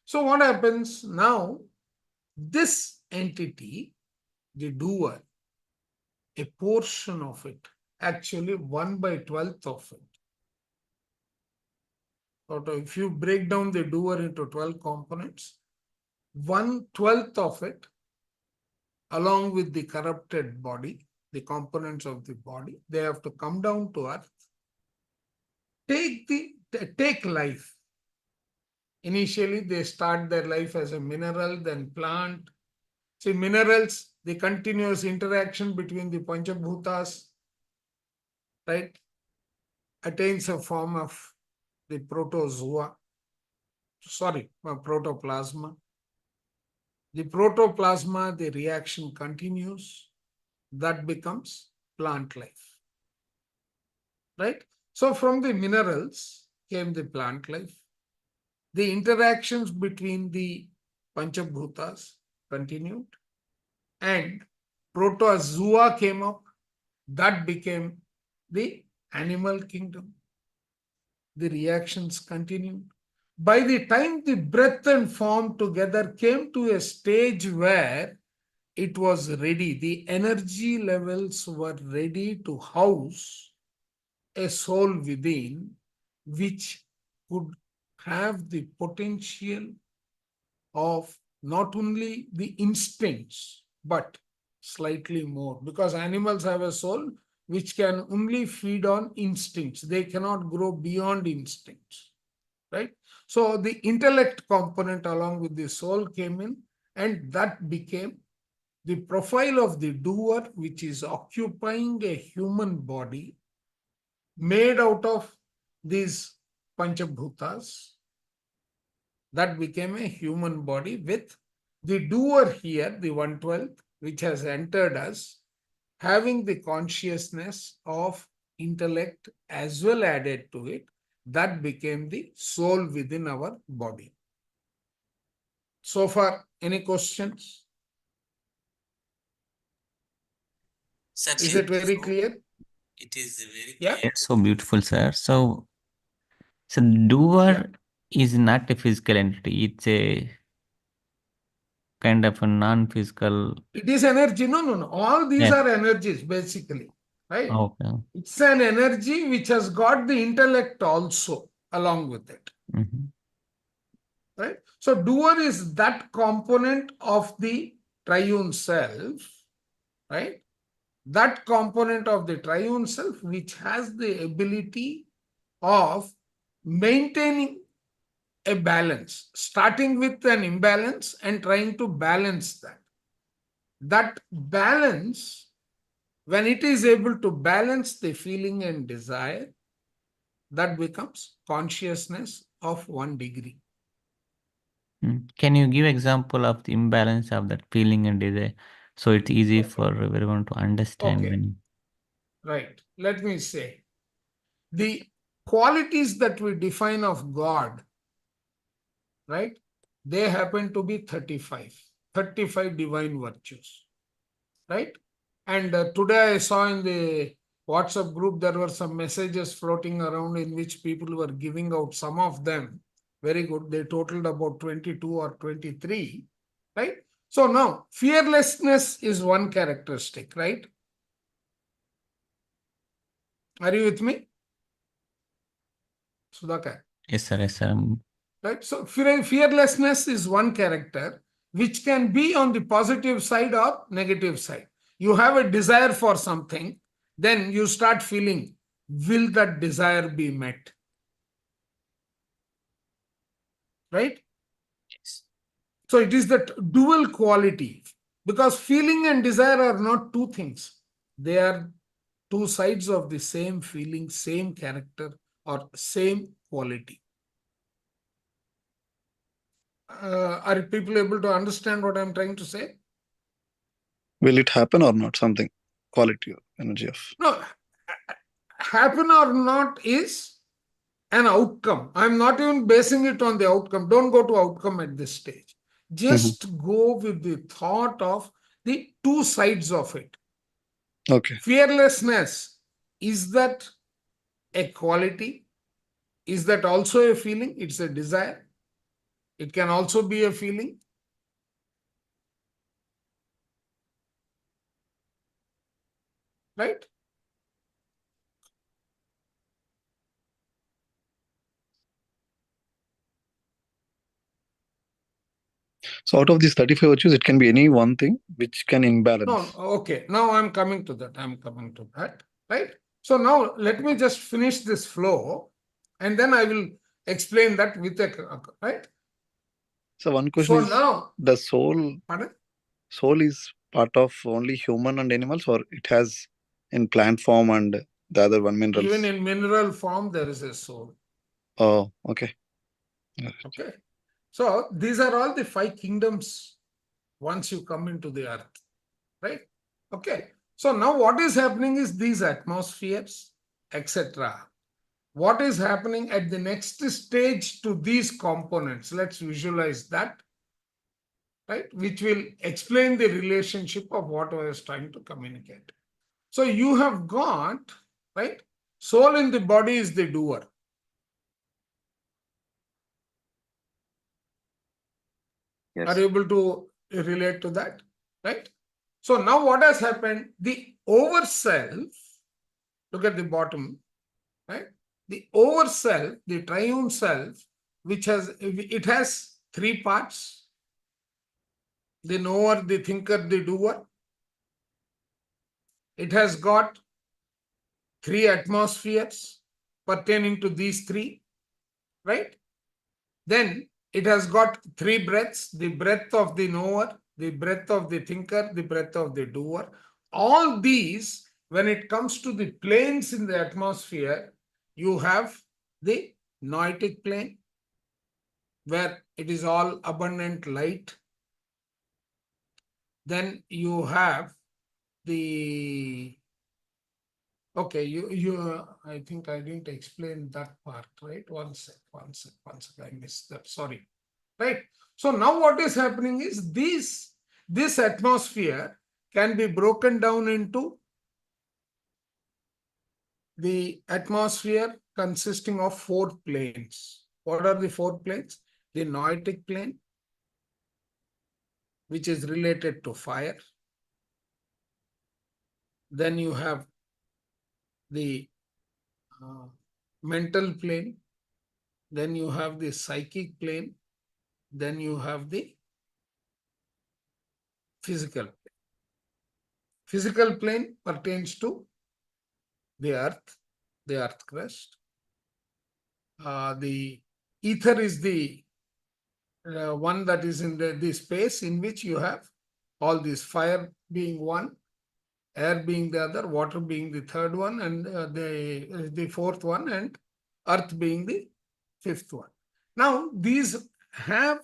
So what happens now? This entity, the doer, a portion of it, actually 1/12 of it. So if you break down the doer into 12 components, 1/12 of it, along with the corrupted body, the components of the body, they have to come down to earth, take life. Initially, they start their life as a mineral, then plant. See, minerals, the continuous interaction between the Panchabhutas, right, attains a form of the protoplasma. The protoplasma, the reaction continues. That becomes plant life, right? So from the minerals came the plant life. The interactions between the Panchabhutas continued, and protozoa came up. That became the animal kingdom. The reactions continued. By the time the breath and form together came to a stage where it was ready, the energy levels were ready to house a soul within, which could have the potential of not only the instincts, but slightly more. Because animals have a soul which can only feed on instincts. They cannot grow beyond instincts, right? So the intellect component along with the soul came in, and that became the profile of the doer, which is occupying a human body made out of these Panchabhutas. That became a human body with the doer here, the 1/12, which has entered us, having the consciousness of intellect as well added to it. That became the soul within our body. So far, any questions? Is it very clear? It is very Yeah. clear. So beautiful, sir. So doer is not a physical entity. It's a kind of a non-physical. It is energy. No. All these Yes. are energies, basically. Right? Okay. It's an energy which has got the intellect also along with it. Mhm. Right? So doer is that component of the triune self, right? That component of the triune self which has the ability of maintaining a balance, starting with an imbalance and trying to balance that. That balance, when it is able to balance the feeling and desire, that becomes consciousness of 1 degree. Can you give example of the imbalance of that feeling and desire, so it's easy for everyone to understand? Okay. Right. Let me say, the qualities that we define of God, right? They happen to be 35 divine virtues, right? And today I saw in the WhatsApp group, there were some messages floating around in which people were giving out some of them. Very good. They totaled about 22 or 23, right? So now, fearlessness is one characteristic, right? Are you with me, Sudhakar? Yes, sir. Yes, sir. Right? So fearlessness is one character which can be on the positive side or negative side. You have a desire for something, then you start feeling, will that desire be met? Right? Yes. So it is that dual quality, because feeling and desire are not two things. They are two sides of the same feeling, same character, or same quality. Are people able to understand what I'm trying to say? Will it happen or not? Something, quality or energy of. No, happen or not is an outcome. I'm not even basing it on the outcome. Don't go to outcome at this stage. Just go with the thought of the two sides of it. Okay. Fearlessness, is that a quality? Is that also a feeling? It's a desire. It can also be a feeling. Right? So out of these 35 virtues, it can be any one thing which can No, imbalance. okay. Now I'm coming to that. Right? So now let me just finish this flow and then I will explain that with a, right? So one question is, now, the soul, pardon? soul is part of only human and animals, or it has in plant form and the other one minerals? Even in mineral form, there is a soul. Oh, okay. Okay. So these are all the 5 kingdoms once you come into the earth, right? Okay. So now what is happening is these atmospheres, etc. What is happening at the next stage to these components? Let's visualize that, right? Which will explain the relationship of what I was trying to communicate. So you have got, right? Soul in the body is the doer. Yes. Are you able to relate to that? Right? So now what has happened? The overself, look at the bottom, right? The overself, the triune self, which has 3 parts: the knower, the thinker, the doer. It has got 3 atmospheres pertaining to these 3, right? Then it has got 3 breaths: the breath of the knower, the breath of the thinker, the breath of the doer. All these, when it comes to the planes in the atmosphere, you have the noetic plane, where it is all abundant light. Then you have the, okay, I think I didn't explain that part, right? One sec, I missed that, sorry. Right? So now what is happening is this atmosphere can be broken down into the atmosphere consisting of 4 planes. What are the 4 planes? The noetic plane, which is related to fire. Then you have the mental plane. Then you have the psychic plane. Then you have the physical plane. Physical plane pertains to the earth crust. The ether is the one that is in the space in which you have all these, fire being one, air being the other, water being the third one, and the fourth one, and earth being the fifth one. Now, these have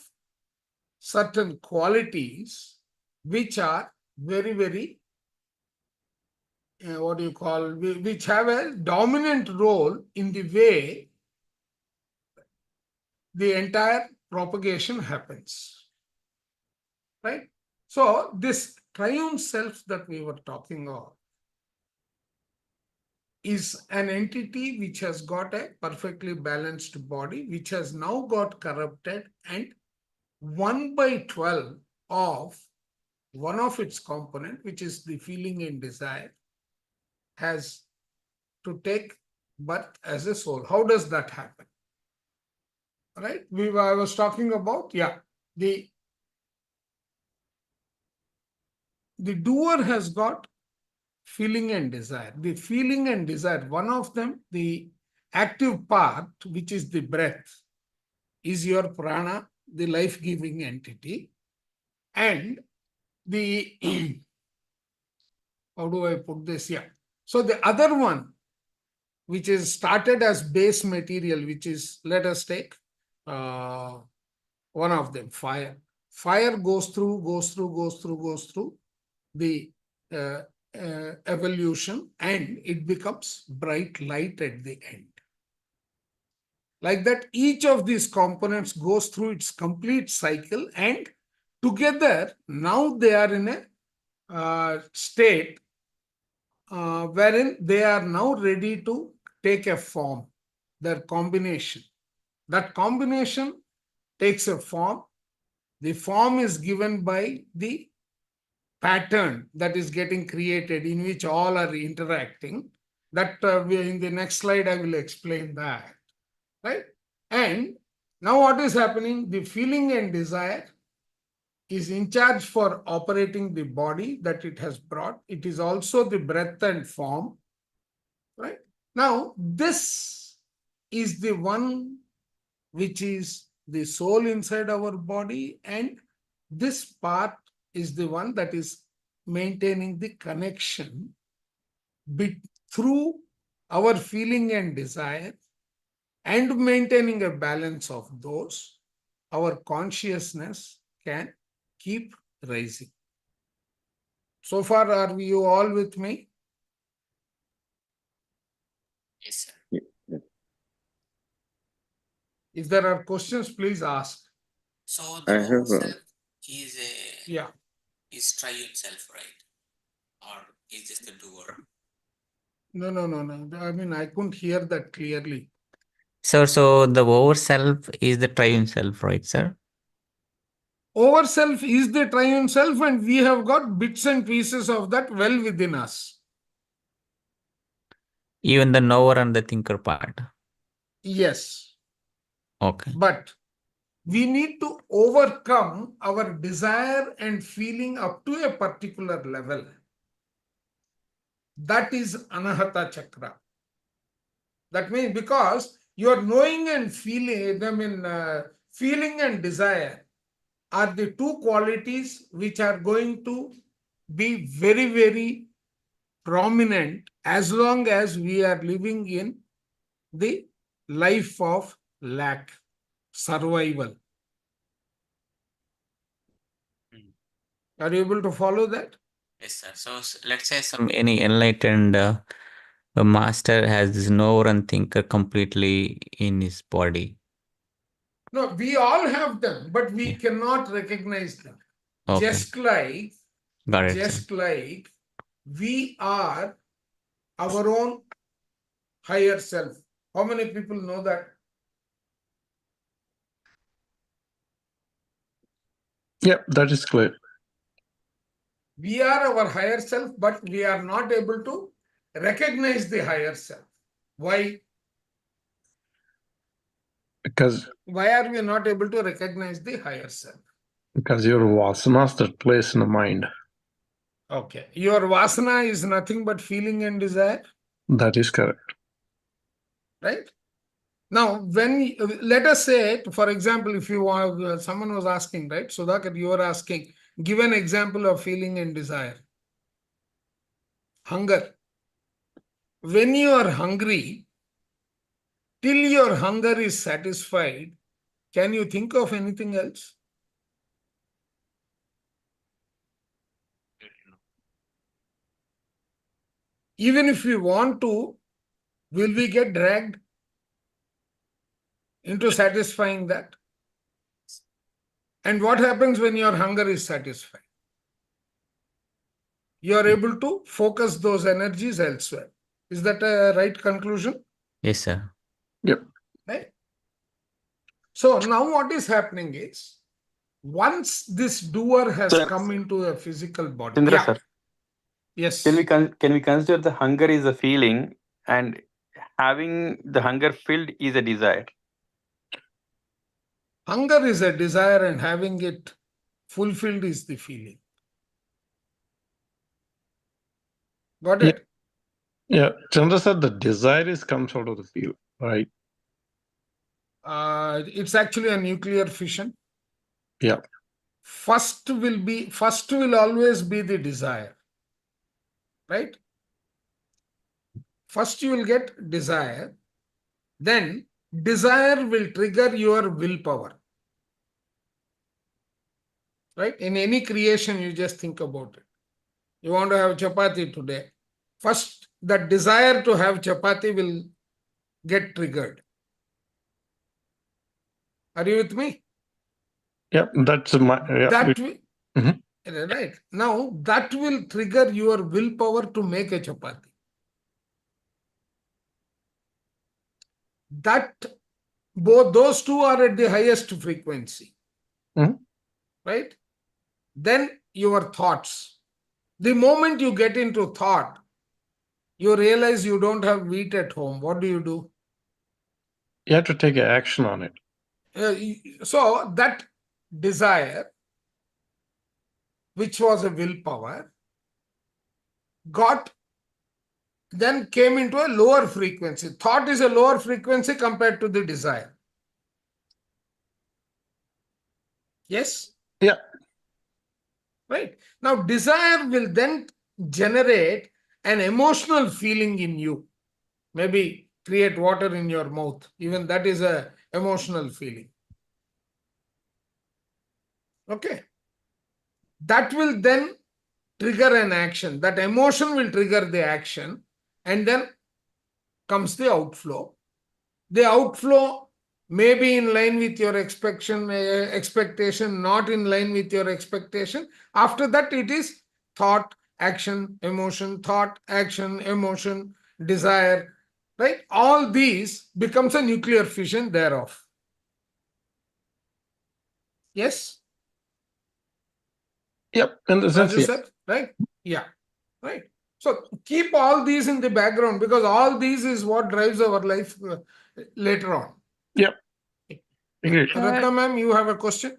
certain qualities which are very, very, which have a dominant role in the way the entire propagation happens. Right? So, this triune self that we were talking of is an entity which has got a perfectly balanced body, which has now got corrupted, and 1/12 of one of its component, which is the feeling and desire, has to take birth as a soul. How does that happen? Right? I was talking about, the doer has got feeling and desire. The feeling and desire, one of them, the active part, which is the breath, is your prana, the life-giving entity. And the, how do I put this? Yeah. So the other one, which is started as base material, which is, let us take one of them, fire. Fire goes through the evolution, and it becomes bright light at the end. Like that, each of these components goes through its complete cycle, and together, now they are in a state wherein they are now ready to take a form, their combination. That combination takes a form. The form is given by the pattern that is getting created, in which all are interacting. That in the next slide, I will explain that. Right? And now what is happening? The feeling and desire is in charge for operating the body that it has brought. It is also the breath and form. Right? Now, this is the one which is the soul inside our body, and this part is the one that is maintaining the connection through our feeling and desire, and maintaining a balance of those. Our consciousness can keep rising. So far, are you all with me? Yes, sir. If there are questions, please ask. So I the have self is is triune self, right? Or is just the doer? No. I mean, I couldn't hear that clearly. Sir, so the over self is the triune self, right, sir? Over self is the triune self, and we have got bits and pieces of that well within us. Even the knower and the thinker part. Yes. Okay. But we need to overcome our desire and feeling up to a particular level. That is Anahata Chakra. That means because your knowing and feeling, feeling and desire are the two qualities which are going to be very, very prominent as long as we are living in the life of lack, survival. Are you able to follow that? Yes, sir. So let's say any enlightened master has this knower and thinker completely in his body. No, we all have them, but we cannot recognize them. Okay. Just like Got it, sir. we are our own higher self. How many people know that? Yep, that is clear. We are our higher self, but we are not able to recognize the higher self. Why? Because Why are we not able to recognize the higher self? Because your vasanas that place in the mind. Okay. Your vasana is nothing but feeling and desire. That is correct. Right? Now, when let us say, for example, if you want, someone was asking, right? Sudhakar, you were asking, give an example of feeling and desire. Hunger. When you are hungry, till your hunger is satisfied, can you think of anything else? Even if we want to, will we get dragged into satisfying that? And what happens when your hunger is satisfied? You are able to focus those energies elsewhere. Is that a right conclusion? Yes, sir. Yep. Right? So now what is happening is, once this doer has come into a physical body. Chandra, Yeah. sir, Yes. can we consider the hunger is a feeling and having the hunger filled is a desire? Hunger is a desire and having it fulfilled is the feeling. Got it? Yeah. Chandra said the desire is comes out of the field, right? It's actually a nuclear fission. Yeah. First will always be the desire. Right? First you will get desire. Then desire will trigger your willpower. Right? In any creation, you just think about it. You want to have chapati today. First, the desire to have chapati will get triggered. Are you with me? Yeah, that's my. Yeah, That will, right. Now, that will trigger your willpower to make a chapati. That, both those two are at the highest frequency. Right? Then your thoughts. The moment you get into thought, you realize you don't have wheat at home. What do? You have to take action on it. So that desire, which was a willpower, then came into a lower frequency. Thought is a lower frequency compared to the desire. Yes? Yeah. Right. Now, desire will then generate an emotional feeling in you. Maybe create water in your mouth. Even that is an emotional feeling. Okay. That will then trigger an action. That emotion will trigger the action, and then comes the outflow. The outflow may be in line with your expectation, not in line with your expectation. After that, it is thought, action, emotion, thought, action, emotion, desire, right? All these becomes a nuclear fission thereof. Yes? Yep. In the sense, yes. Right? Yeah. Right. So keep all these in the background, because all these is what drives our life later on. Yep. English. Ratna ma'am, you have a question?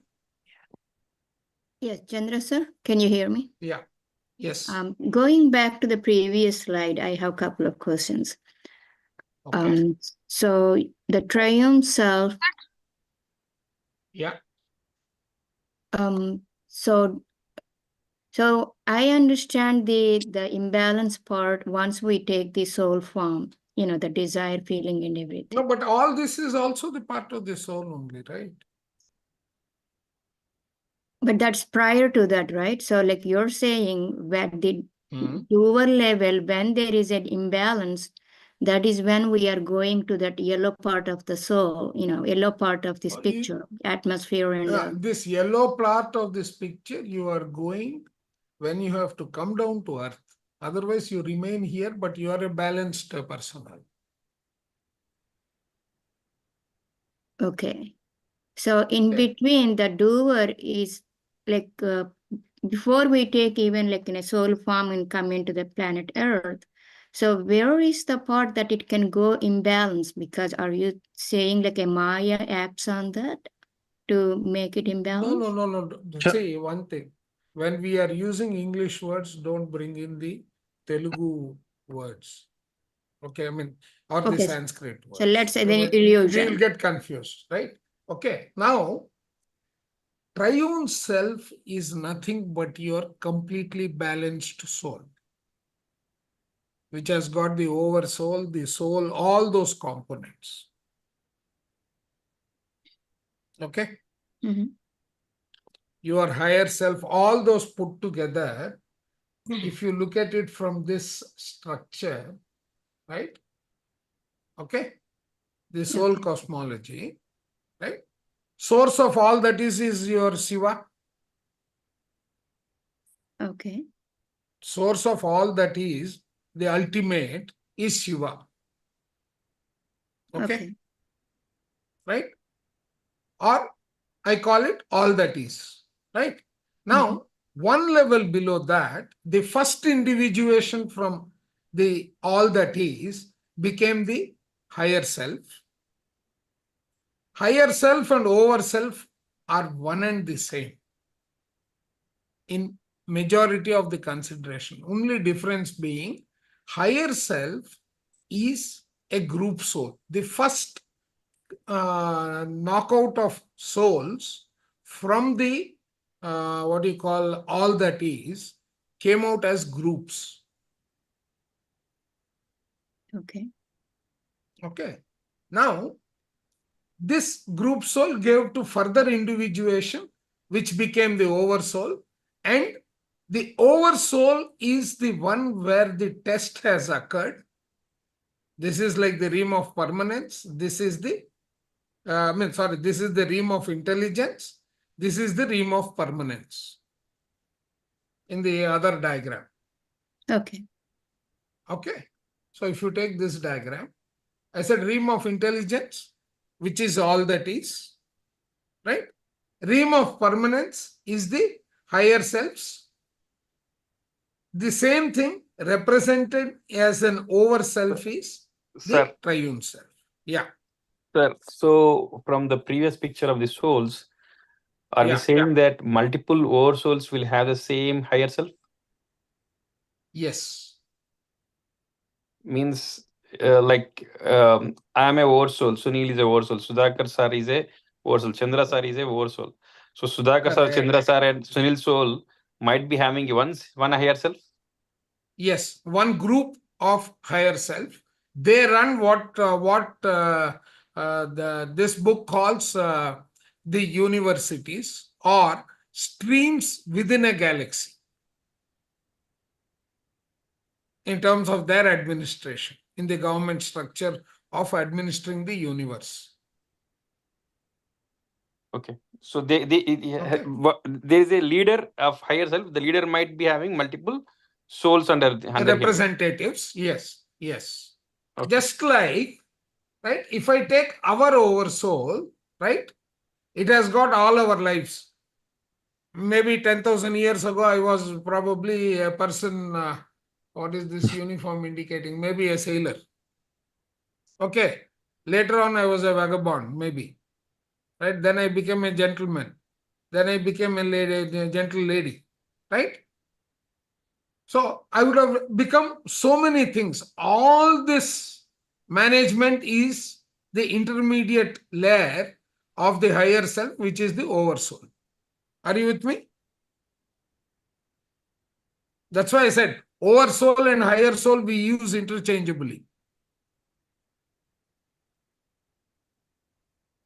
Yes, Chandra sir, can you hear me? Yeah. Yes. Going back to the previous slide, I have a couple of questions. Okay. So the triumph self. Yeah. So I understand the imbalance part once we take the soul form, the desire, feeling, and everything. No, but all this is also the part of the soul only, right? But that's prior to that, right? So like you're saying, at the doer level, when there is an imbalance, that is when we are going to that yellow part of the soul, yellow part of this picture, atmosphere. And this yellow part of this picture, you are going when you have to come down to earth. Otherwise, you remain here, but you are a balanced person. Okay. So in Okay. between, the doer is like before we take even like in a soul form and come into the planet Earth. So where is the part that it can go imbalance? Because are you saying like a Maya acts on that to make it imbalanced? No. See, one thing. When we are using English words, don't bring in the Telugu words. Okay, I mean, or the Okay. Sanskrit words. So let's say the We will illusion. get confused, right? Okay, now, triune self is nothing but your completely balanced soul, which has got the oversoul, the soul, all those components. Okay? Mhm. Your higher self, all those put together, if you look at it from this structure, right? Okay? The soul Okay. cosmology, right? Source of all that is your Shiva. Okay. Source of all that is, the ultimate, is Shiva. Okay? Right? Or I call it all that is. Right? Now, one level below that, the first individuation from the all that is became the higher self. Higher self and over self are one and the same in majority of the consideration. Only difference being higher self is a group soul. The first knockout of souls from the what you call all that is came out as groups. Okay. Okay. Now, this group soul gave to further individuation, which became the oversoul, and the oversoul is the one where the test has occurred. This is like the realm of permanence. This is the, this is the realm of intelligence. This is the realm of permanence in the other diagram. Okay. Okay. So if you take this diagram, I said realm of intelligence, which is all that is, right? Realm of permanence is the higher selves. The same thing represented as an over self is the triune self. Yeah. Sir, so from the previous picture of the souls, are we saying that multiple oversouls will have the same higher self? Yes. Means I am a oversoul, Sunil is a oversoul, Sudhakar sir is a oversoul, Chandra sir is a oversoul. So Sudhakar sir, Chandra sir and Sunil's soul might be having one higher self? Yes, one group of higher self. They run this book calls the universities or streams within a galaxy in terms of their administration in the government structure of administering the universe. Okay. So there is a leader of higher self. The leader might be having multiple souls under representatives. Him. Yes. Okay. Just like, right, if I take our oversoul, right, it has got all our lives. Maybe 10,000 years ago, I was probably a person, what is this uniform indicating? Maybe a sailor. Okay. Later on, I was a vagabond, maybe. Right? Then I became a gentleman. Then I became a gentle lady. Right? So I would have become so many things. All this management is the intermediate layer of the higher self, which is the oversoul. Are you with me? That's why I said oversoul and higher soul we use interchangeably.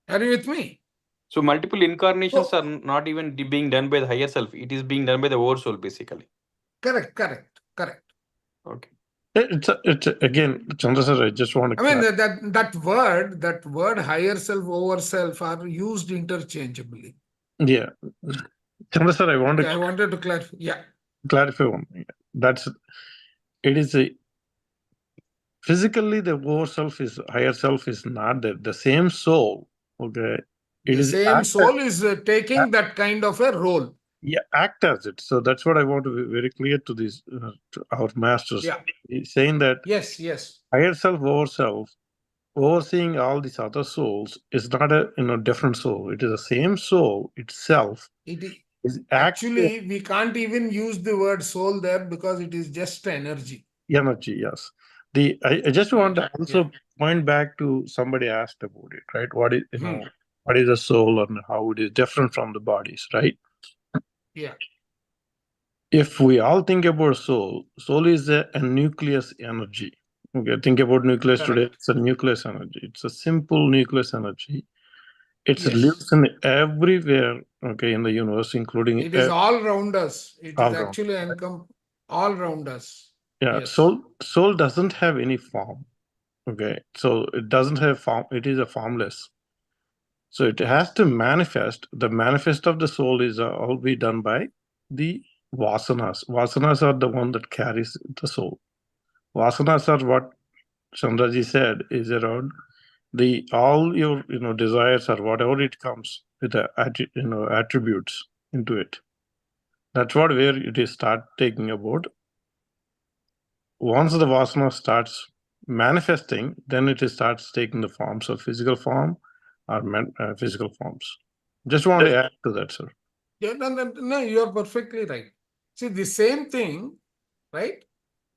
Are you with me? So multiple incarnations are not even being done by the higher self. It is being done by the oversoul, basically. Correct. Okay. It's again, Chandra sir, I just want to. I mean that word higher self, over self are used interchangeably. Yeah, Chandra sir, I wanted to clarify. Yeah. Clarify one thing. It is physically the over self is higher self is not there. The same soul Okay. The same soul is taking that kind of a role. Yeah, act as it. So that's what I want to be very clear to these to our masters. Yeah. He's saying that Yes, yes. higher self over self, overseeing all these other souls is not a different soul. It is the same soul itself. It is actually we can't even use the word soul there because it is just energy. Energy, yes. I just want to also point back to somebody asked about it, right? What is what is the soul and how it is different from the bodies, right? Yeah. If we all think about soul is a nucleus energy. Okay, think about nucleus today. It's a nucleus energy. It's a simple nucleus energy. It lives in everywhere, okay, in the universe, including it is all around us. It is actually all around us. Yeah, yes. soul doesn't have any form. Okay, so it doesn't have form. It is a formless. So it has to manifest. The manifest of the soul is all be done by the vasanas. Vasanas are the one that carries the soul. Vasanas are what Chandraji said is around the all your desires or whatever it comes with the attributes into it. That's what where it is start taking about. Once the vasana starts manifesting, then it starts taking the forms of physical form or physical forms. Just want to add to that, sir. Yeah, no, you are perfectly right. See, the same thing, right?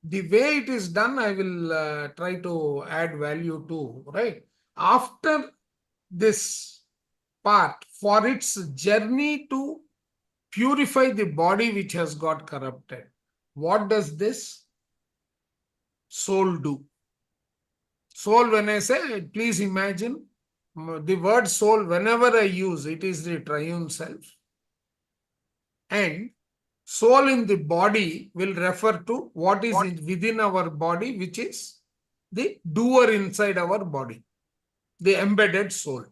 The way it is done, I will try to add value to, right? After this part, for its journey to purify the body which has got corrupted, what does this soul do? Soul, when I say, please imagine the word soul, whenever I use, it is the triune self. And soul in the body will refer to what is within our body, which is the doer inside our body, the embedded soul.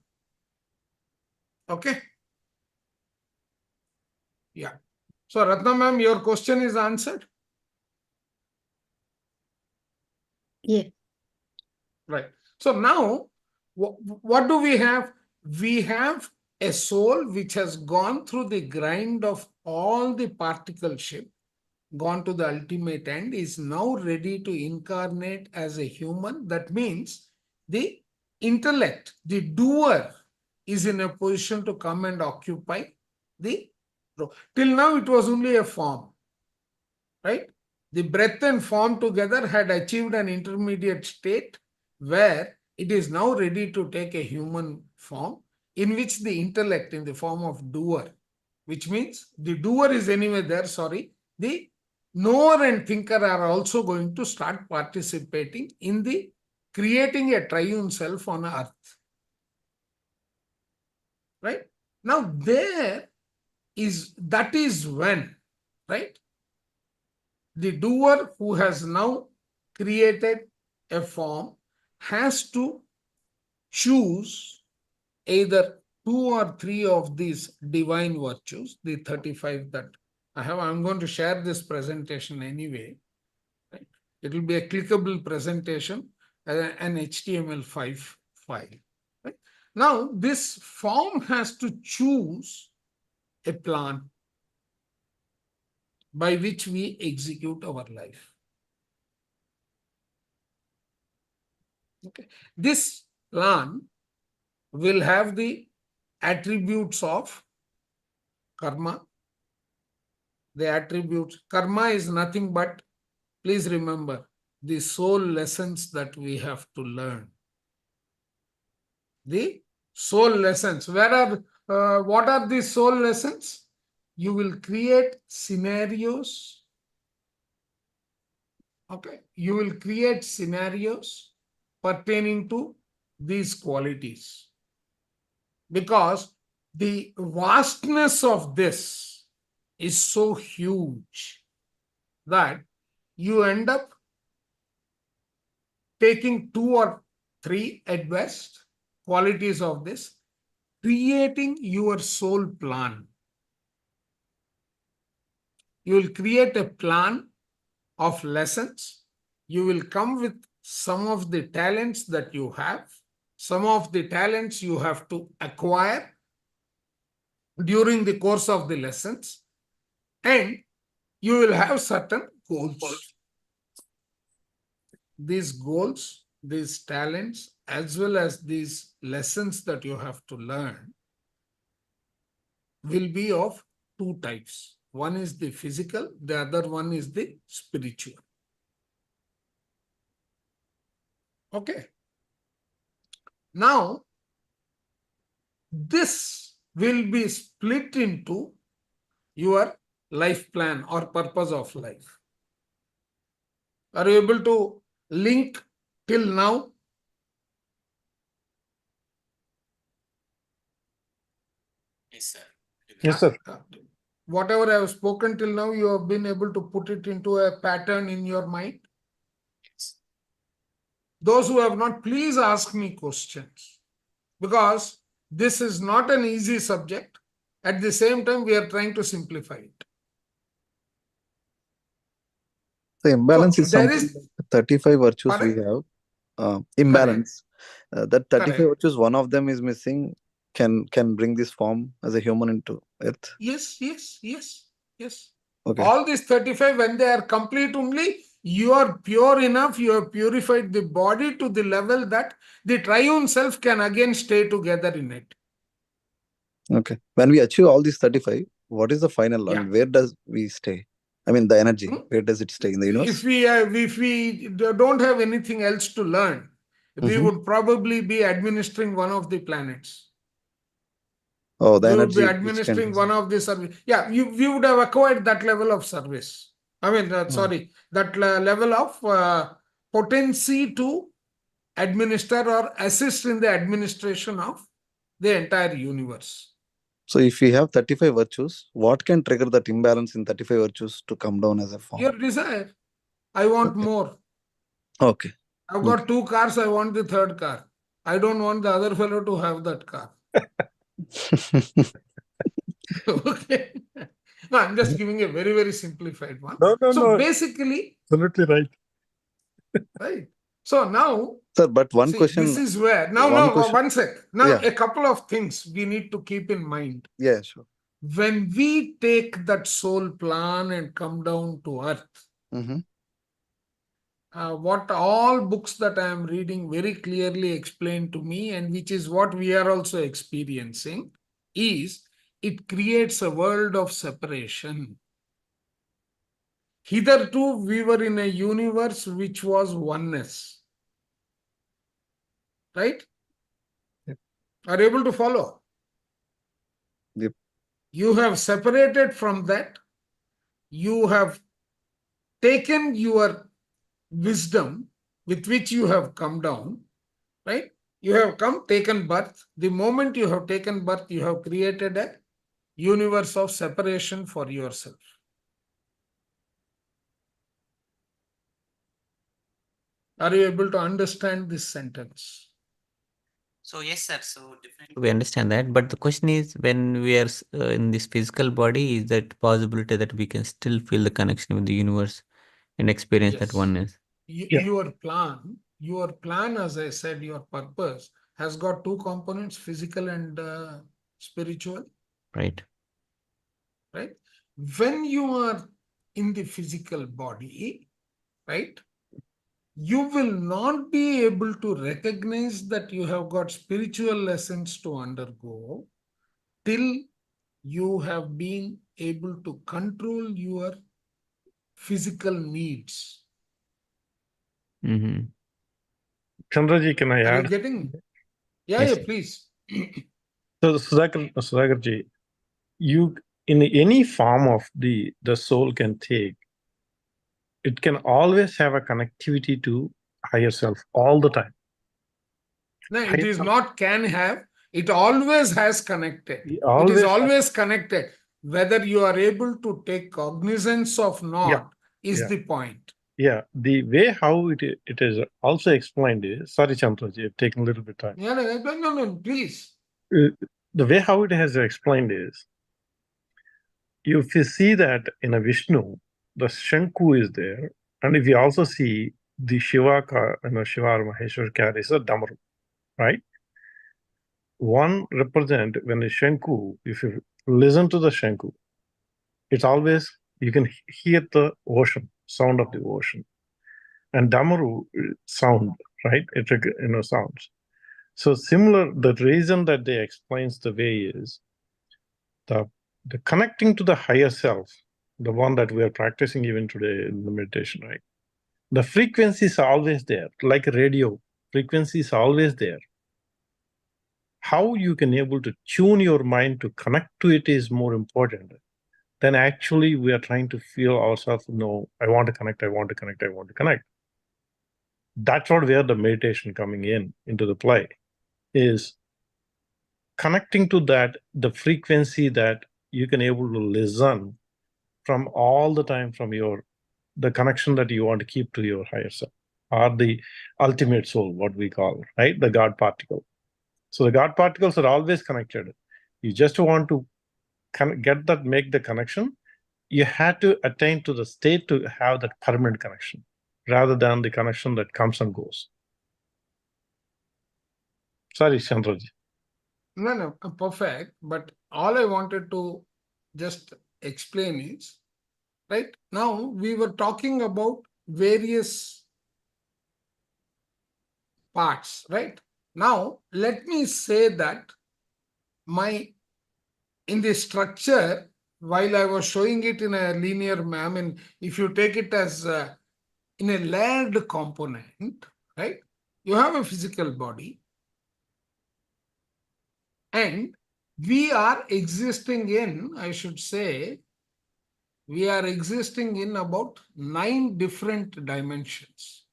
Okay? Yeah. So, Ratna ma'am, your question is answered? Yeah. Right. So now, what do we have? We have a soul which has gone through the grind of all the particleship, gone to the ultimate end, is now ready to incarnate as a human. That means the intellect, the doer, is in a position to come and occupy the role. Till now, it was only a form, right? The breath and form together had achieved an intermediate state where it is now ready to take a human form in which the intellect in the form of doer, which means the doer is anyway there, the knower and thinker are also going to start participating in the creating a triune self on earth. Right? Now that is when, right? The doer who has now created a form has to choose either 2 or 3 of these divine virtues, the 35 that I have. I'm going to share this presentation anyway. Right? It will be a clickable presentation, an HTML5 file. Right? Now, this form has to choose a plan by which we execute our life. Okay. This plan will have the attributes of karma. The attributes, karma is nothing but, please remember, the soul lessons that we have to learn. The soul lessons. What are the soul lessons? You will create scenarios. Okay. You will create scenarios pertaining to these qualities. Because the vastness of this is so huge that you end up taking 2 or 3 at best qualities of this, creating your soul plan. You will create a plan of lessons. You will come with some of the talents that you have. Some of the talents you have to acquire during the course of the lessons, and you will have certain goals. These goals, these talents, as well as these lessons that you have to learn will be of two types. One is the physical, the other one is the spiritual. Okay. Now, this will be split into your life plan or purpose of life. Are you able to link till now? Yes, sir. Yes, sir. Whatever I have spoken till now, you have been able to put it into a pattern in your mind? Yes. Those who have not, please ask me questions, because this is not an easy subject. At the same time, we are trying to simplify it. The imbalance So is something like 35 virtues Pardon? we have. Imbalance. That 35 Correct. virtues, one of them is missing. Can bring this form as a human into earth. Yes. Okay. All these 35, when they are complete only, you are pure enough, you have purified the body to the level that the triune self can again stay together in it. Okay. When we achieve all these 35, what is the final? Yeah. And where does we stay? I mean, the energy, where does it stay in the universe? If we don't have anything else to learn, we would probably be administering one of the planets. Oh, the We would energy. be administering one of the service. Yeah, we would have acquired that level of service. I mean, that level of potency to administer or assist in the administration of the entire universe. So if we have 35 virtues, what can trigger that imbalance in 35 virtues to come down as a form? Your desire. I want more. Okay. I've got 2 cars, I want the 3rd car. I don't want the other fellow to have that car. Okay. No, I'm just giving a very, very simplified one. No. Basically, Absolutely right. Right. So now, sir, but one question. This is where one sec. Now, a couple of things we need to keep in mind. Yeah, sure. When we take that soul plan and come down to earth, what all books that I am reading very clearly explain to me, and which is what we are also experiencing, is it creates a world of separation. Hitherto, we were in a universe which was oneness. Right? Yep. Are you able to follow? Yep. You have separated from that. You have taken your wisdom with which you have come down, right? You have taken birth. The moment you have taken birth, you have created a universe of separation for yourself. Are you able to understand this sentence? So yes, sir. So definitely We understand that, but the question is, when we are in this physical body, is that possibility that we can still feel the connection with the universe and experience that oneness? Your plan, as I said, your purpose has got 2 components, physical and spiritual. Right. Right. When you are in the physical body, right, you will not be able to recognize that you have got spiritual lessons to undergo till you have been able to control your physical needs. Chandraji, can I add? Are you getting? Yeah, please. So Sudhakarji, you in any form of the soul can take, it can always have a connectivity to higher self all the time. No, it is not can have. It always has connected. It is always connected. Whether you are able to take cognizance of not is the point. Yeah, the way how it is also explained is, sorry Chandraji, I've taken a little bit of time. No, please. The way how it has explained is, if you see that in a Vishnu, the Shanku is there, and if you also see the Shiva or Maheshwar carries a Damaru. right? One represent when a Shanku, if you listen to the Shanku, it's always, you can hear the ocean, sound of the ocean. And Damaru, sound, right? It, sounds. So similar, the reason that they explains the way is the connecting to the higher self, the one that we are practicing even today in the meditation, right? The frequency is always there, like radio. Frequency is always there. How you can able to tune your mind to connect to it is more important than actually we are trying to feel ourselves, no, I want to connect, I want to connect, I want to connect. That's what where the meditation coming into the play is connecting to that, the frequency that you can able to listen from all the time from the connection that you want to keep to your higher self or the ultimate soul, what we call, right? The God particle. So the God particles are always connected. You just want to make the connection. You have to attain to the state to have that permanent connection rather than the connection that comes and goes. Sorry, Chandraji. No, perfect. But all I wanted to just explain is, right now we were talking about various parts, right? Now, let me say that in the structure, while I was showing it in a linear manner, and if you take it as in a layered component, right? You have a physical body, and we are existing in, I should say, we are existing in about 9 different dimensions.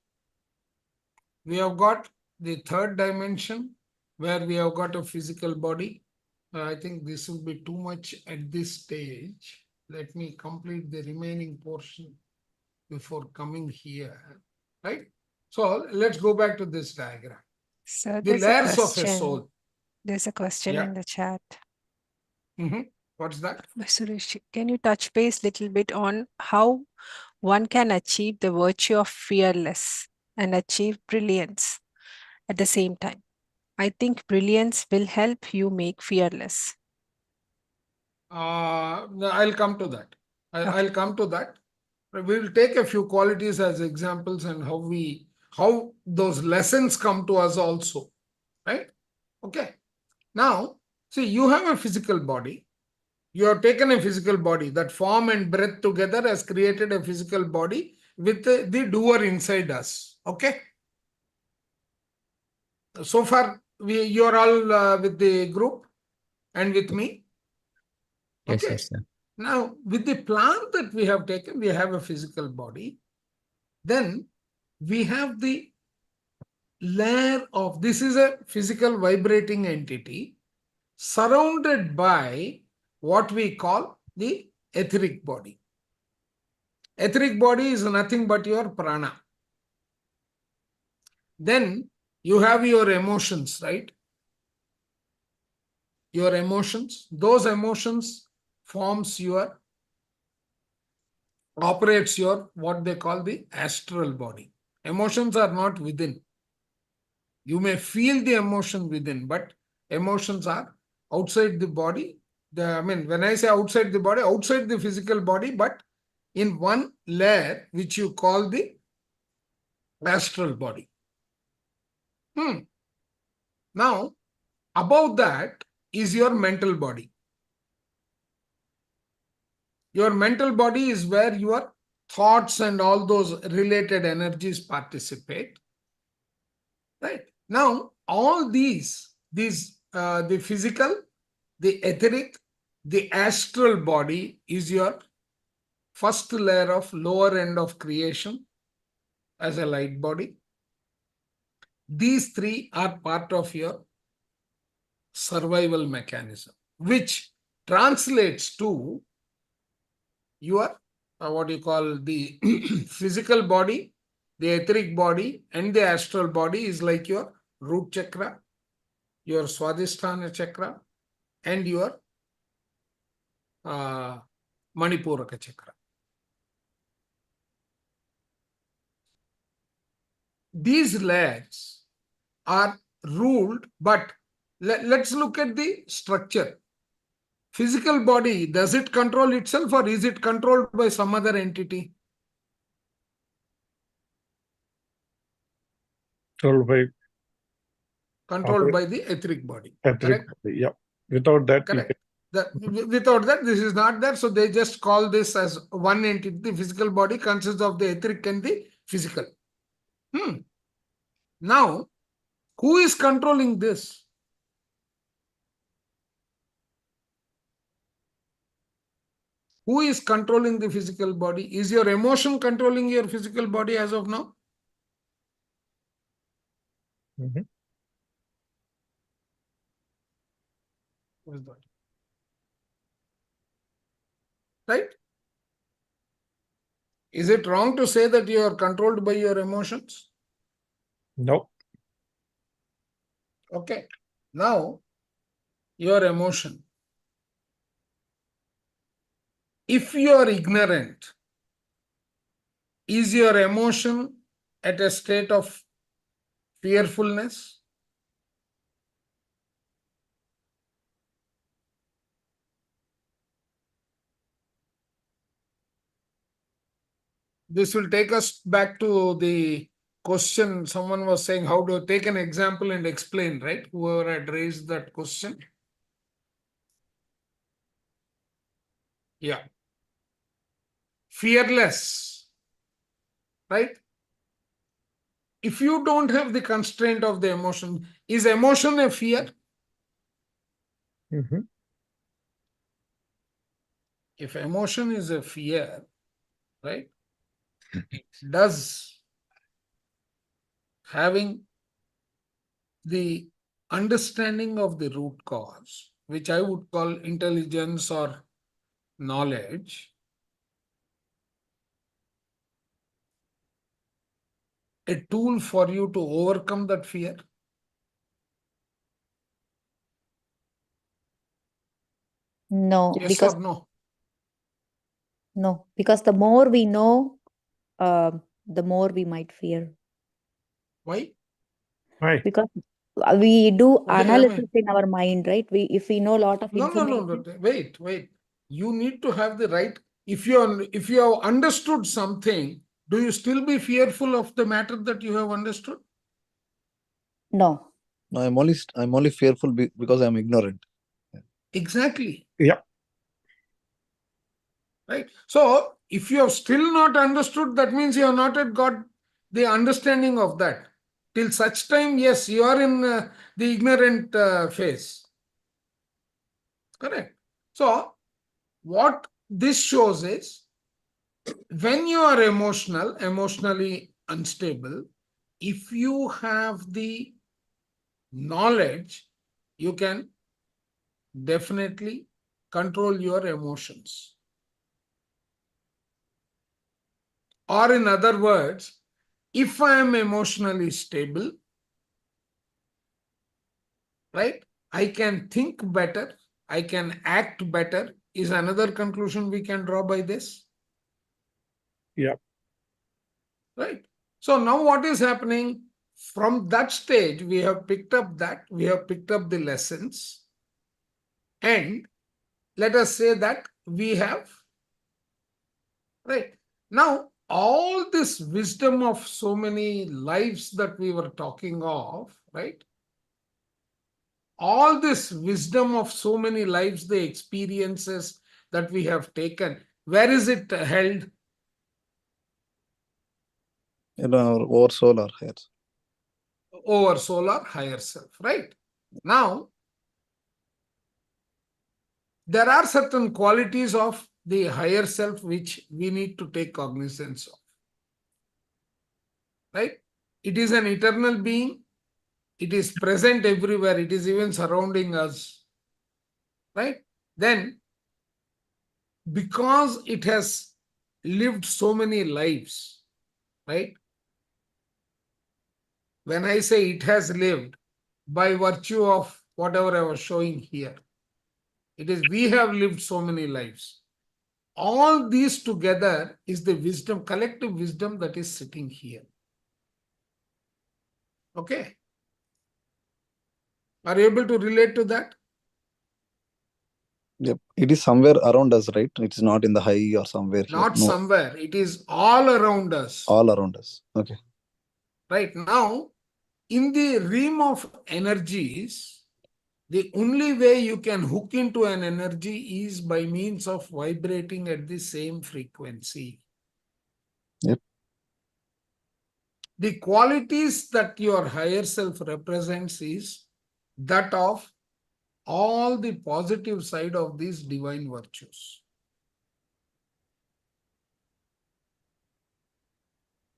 We have got the third dimension where we have got a physical body. I think this will be too much at this stage. Let me complete the remaining portion before coming here, right? So let's go back to this diagram. So The layers of a soul. There's a question in the chat. What's that? Suresh, can you touch base a little bit on how one can achieve the virtue of fearless and achieve brilliance at the same time? I think brilliance will help you make fearless. I'll come to that. Okay. I'll come to that. We'll take a few qualities as examples and how those lessons come to us also, right? Okay. Now, see, you have a physical body. You have taken a physical body. That form and breath together has created a physical body with the doer inside us. Okay. So far, you are all with the group and with me. Yes, Okay. yes, sir. Now, with the plant that we have taken, we have a physical body. Then we have the layer of, this is a physical vibrating entity surrounded by what we call the etheric body. Etheric body is nothing but your prana. Then you have your emotions, right? Your emotions, those emotions operates your, what they call the astral body. Emotions are not within. You may feel the emotion within, but emotions are outside the body. When I say outside the body, outside the physical body, but in one layer, which you call the astral body. Now, above that is your mental body. Your mental body is where your thoughts and all those related energies participate. Right? Now, all these, the physical, the etheric, the astral body is your first layer of lower end of creation as a light body. These three are part of your survival mechanism, which translates to your, what you call the physical body, the etheric body, and the astral body is like your root chakra, your Swadhisthana chakra, and your Manipuraka chakra. These layers are ruled, but let's look at the structure. Physical body, does it control itself or is it controlled by some other entity? Controlled by the etheric body. Etheric body, yeah. Without that, correct. Without that, this is not there. So they just call this as one entity. The physical body consists of the etheric and the physical. Now, who is controlling this? Who is controlling the physical body? Is your emotion controlling your physical body as of now? What is that? Right? Is it wrong to say that you are controlled by your emotions? No. Okay. Now, your emotion. If you are ignorant, is your emotion at a state of fearfulness? This will take us back to the question someone was saying, how to take an example and explain, right? Whoever had raised that question. Yeah. Fearless, right? If you don't have the constraint of the emotion, is emotion a fear? If emotion is a fear, right? Does having the understanding of the root cause, which I would call intelligence or knowledge, a tool for you to overcome that fear? No, Yes because or no? no, because the more we know, the more we might fear. Why? Why? Because we do Okay, analysis in our mind, right? If we know a lot of No. information. Wait. You need to have the right. If you have understood something, do you still be fearful of the matter that you have understood? No. No, I'm only fearful because I'm ignorant. Exactly. Yeah. Right. So if you have still not understood, that means you have not yet got the understanding of that. Till such time, yes, you are in the ignorant phase. Correct. So what this shows is, when you are emotionally unstable, if you have the knowledge, you can definitely control your emotions. Or in other words, if I am emotionally stable, right, I can think better, I can act better, is another conclusion we can draw by this. Yeah. Right. So now what is happening? From that stage, we have picked up the lessons, and let us say that we have, right. Now, all this wisdom of so many lives that we were talking of, right? All this wisdom of so many lives, the experiences that we have taken, where is it held? In our oversoul or higher. Oversoul or higher self, right? Now, there are certain qualities of the higher self which we need to take cognizance of, right? It is an eternal being. It is present everywhere. It is even surrounding us, right? Then, because it has lived so many lives, right? When I say it has lived, by virtue of whatever I was showing here, it is we have lived so many lives. All these together is the wisdom, collective wisdom that is sitting here. Okay. Are you able to relate to that? Yep. It is somewhere around us, right? It is not in the high or somewhere here. Not No, somewhere. It is all around us. all around us. Okay. Right now, in the realm of energies, the only way you can hook into an energy is by means of vibrating at the same frequency. Yep. The qualities that your higher self represents is that of all the positive side of these divine virtues.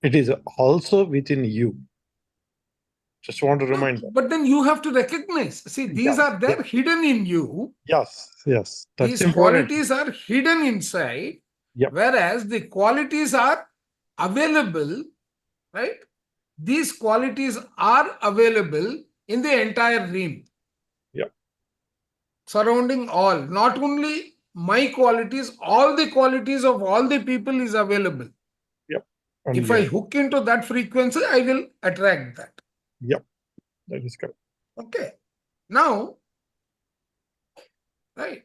It is also within you. Just want to remind that. But then you have to recognize. See, these are there hidden in you. Yes. That's These important. qualities are hidden inside, Yep. whereas the qualities are available, right? These qualities are available in the entire realm. Yep. Surrounding all, not only my qualities, all the qualities of all the people is available. Yep. If I hook into that frequency, I will attract that. Yep. That is correct. Okay. Now, right.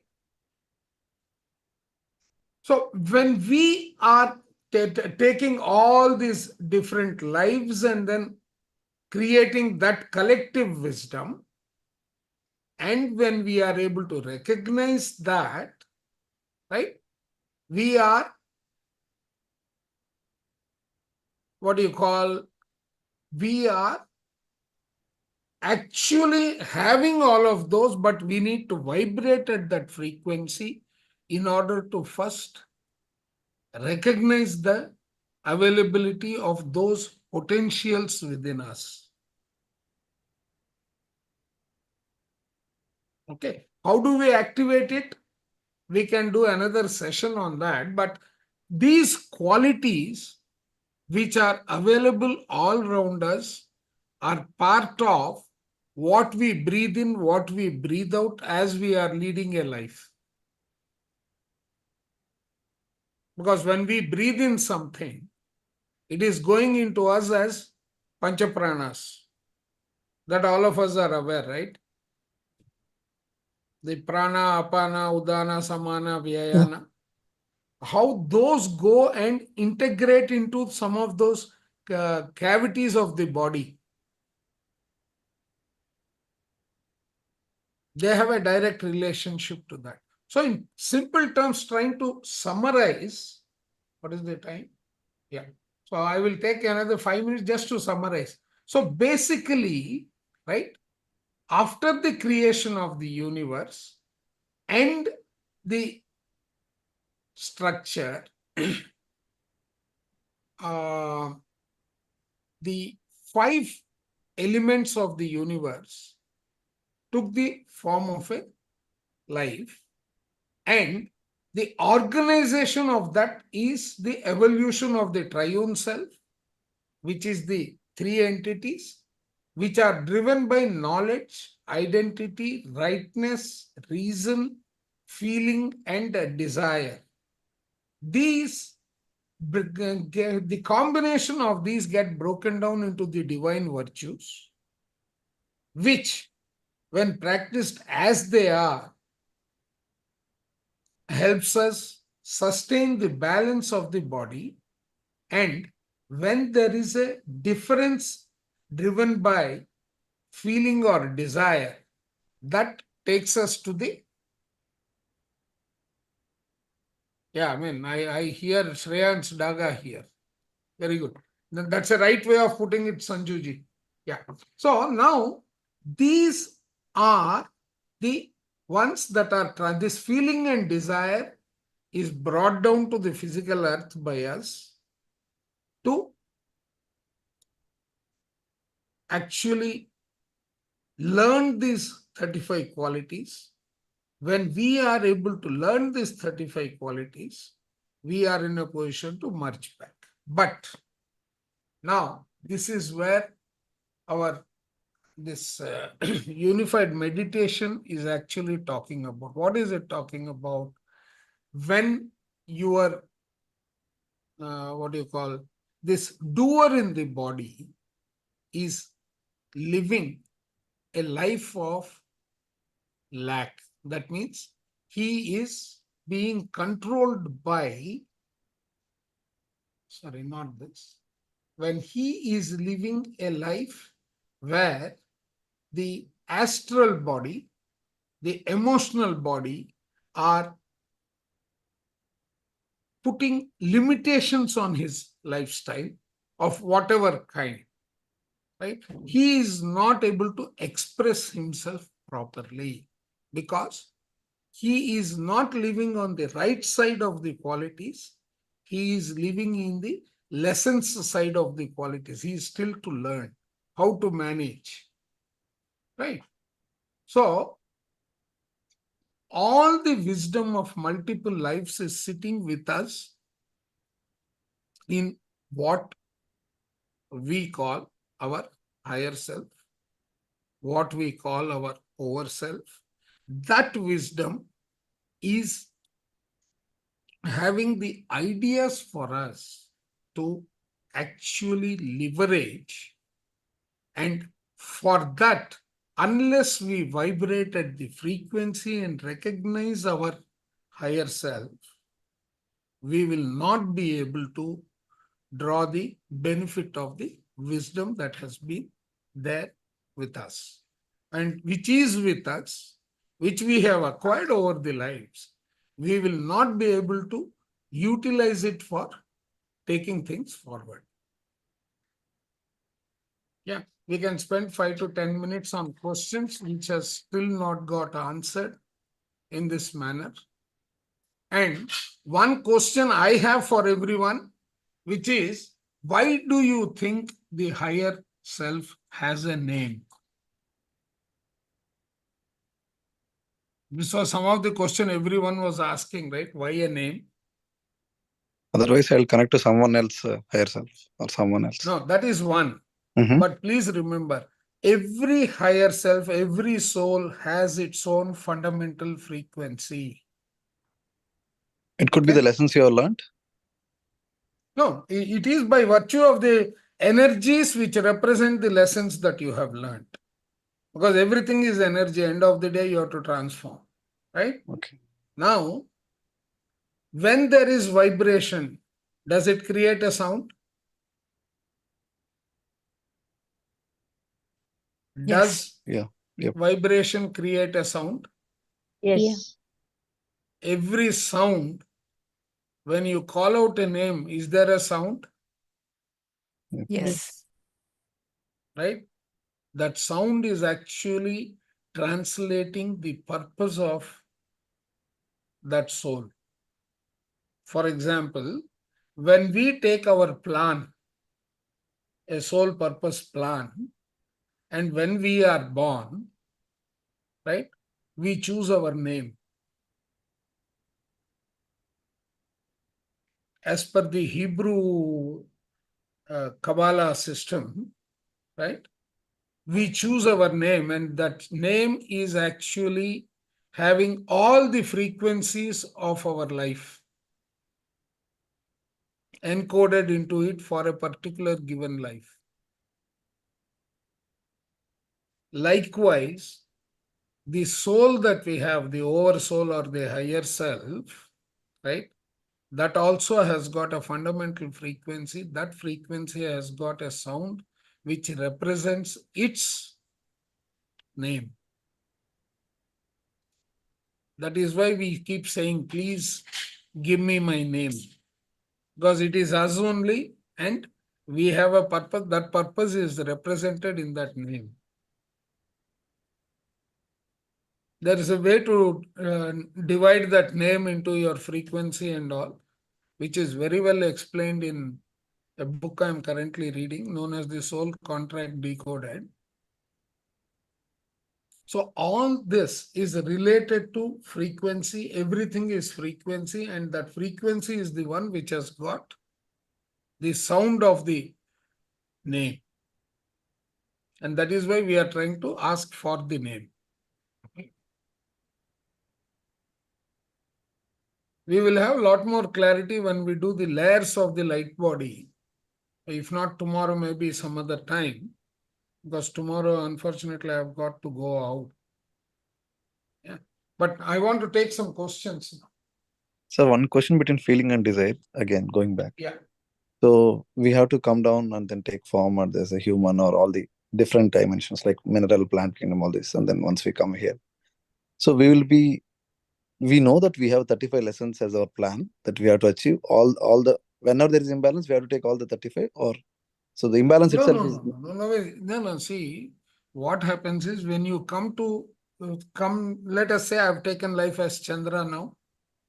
So when we are taking all these different lives and then creating that collective wisdom, and when we are able to recognize that, right, we are, what do you call, we are actually having all of those, but we need to vibrate at that frequency in order to first recognize the availability of those potentials within us. Okay, how do we activate it? We can do another session on that, but these qualities which are available all around us are part of what we breathe in, what we breathe out as we are leading a life. Because when we breathe in something, it is going into us as panchapranas. That all of us are aware, right? The prana, apana, udana, samana, vyayana. How those go and integrate into some of those cavities of the body. They have a direct relationship to that. So in simple terms, trying to summarize, what is the time? Yeah. So I will take another 5 minutes just to summarize. So basically, right, after the creation of the universe and the structure, the 5 elements of the universe took the form of a life, and the organization of that is the evolution of the triune self, which is the 3 entities which are driven by knowledge, identity, rightness, reason, feeling, and desire. These, the combination of these get broken down into the divine virtues, which, when practiced as they are, helps us sustain the balance of the body. And when there is a difference driven by feeling or desire, that takes us to the, I hear Shreyan's Daga here. Very good. That's a right way of putting it, Sanjuji. Yeah. So now these are the ones that are, this feeling and desire is brought down to the physical earth by us to actually learn these 35 qualities. When we are able to learn these 35 qualities, we are in a position to merge back. But now this is where our unified meditation is actually talking about. What is it talking about? When you are, this doer in the body is living a life of lack. That means he is being controlled by, sorry, not this. When he is living a life where the astral body, the emotional body are putting limitations on his lifestyle of whatever kind, right? He is not able to express himself properly because he is not living on the right side of the qualities. He is living in the lessons side of the qualities. He is still to learn how to manage, right? So, all the wisdom of multiple lives is sitting with us in what we call our higher self, what we call our over self. That wisdom is having the ideas for us to actually leverage. And for that, unless we vibrate at the frequency and recognize our higher self, we will not be able to draw the benefit of the wisdom that has been there with us and which is with us, which we have acquired over the lives. We will not be able to utilize it for taking things forward. Yeah, we can spend 5 to 10 minutes on questions which has still not got answered in this manner. And one question I have for everyone, which is, why do you think the higher self has a name? This was some of the question everyone was asking, right? Why a name? Otherwise, I'll connect to someone else, higher self, or someone else. No, that is one. Mhm. But please remember, every higher self, every soul has its own fundamental frequency. It could be Okay? the lessons you have learned. No, it is by virtue of the energies which represent the lessons that you have learned. Because everything is energy. End of the day, you have to transform. Right? Okay. Now, when there is vibration, does it create a sound? Does Yeah. Yep. vibration create a sound? Yes. Every sound, when you call out a name, is there a sound? Yep. Yes. Right? That sound is actually translating the purpose of that soul. For example, when we take our plan, a soul purpose plan, and when we are born, right, we choose our name. As per the Hebrew Kabbalah system, right, we choose our name, and that name is actually having all the frequencies of our life encoded into it for a particular given life. Likewise, the soul that we have, the oversoul or the higher self, right, that also has got a fundamental frequency. That frequency has got a sound which represents its name. That is why we keep saying, please give me my name. Because it is us only and we have a purpose. That purpose is represented in that name. There is a way to divide that name into your frequency and all, which is very well explained in a book I am currently reading known as The Soul Contract Decoded. So all this is related to frequency. Everything is frequency, and that frequency is the one which has got the sound of the name. And that is why we are trying to ask for the name. We will have a lot more clarity when we do the layers of the light body. If not tomorrow, maybe some other time. because tomorrow, unfortunately, I've got to go out. Yeah. But I want to take some questions now. So one question between feeling and desire, again, going back. Yeah. So we have to come down and then take form, or there's a human or all the different dimensions like mineral, plant kingdom, all this. And then once we come here, so we know that we have 35 lessons as our plan that we have to achieve all the, whenever there is imbalance, we have to take all the 35, or so the imbalance itself is. No. See, what happens is when you come, let us say I've taken life as Chandra now.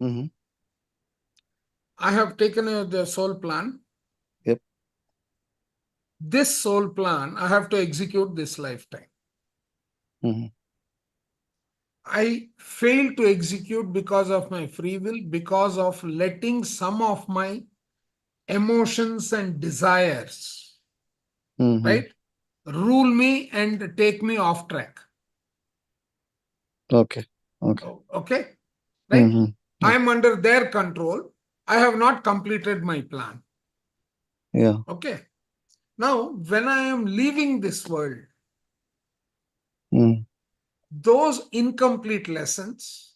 Mm-hmm. I have taken the soul plan. Yep. This soul plan, I have to execute this lifetime. Mm-hmm. I fail to execute because of my free will, because of letting some of my emotions and desires, Mm-hmm. right, rule me and take me off track. Okay. Right? Mm-hmm. I am under their control. I have not completed my plan. Yeah. Okay. Now, when I am leaving this world, those incomplete lessons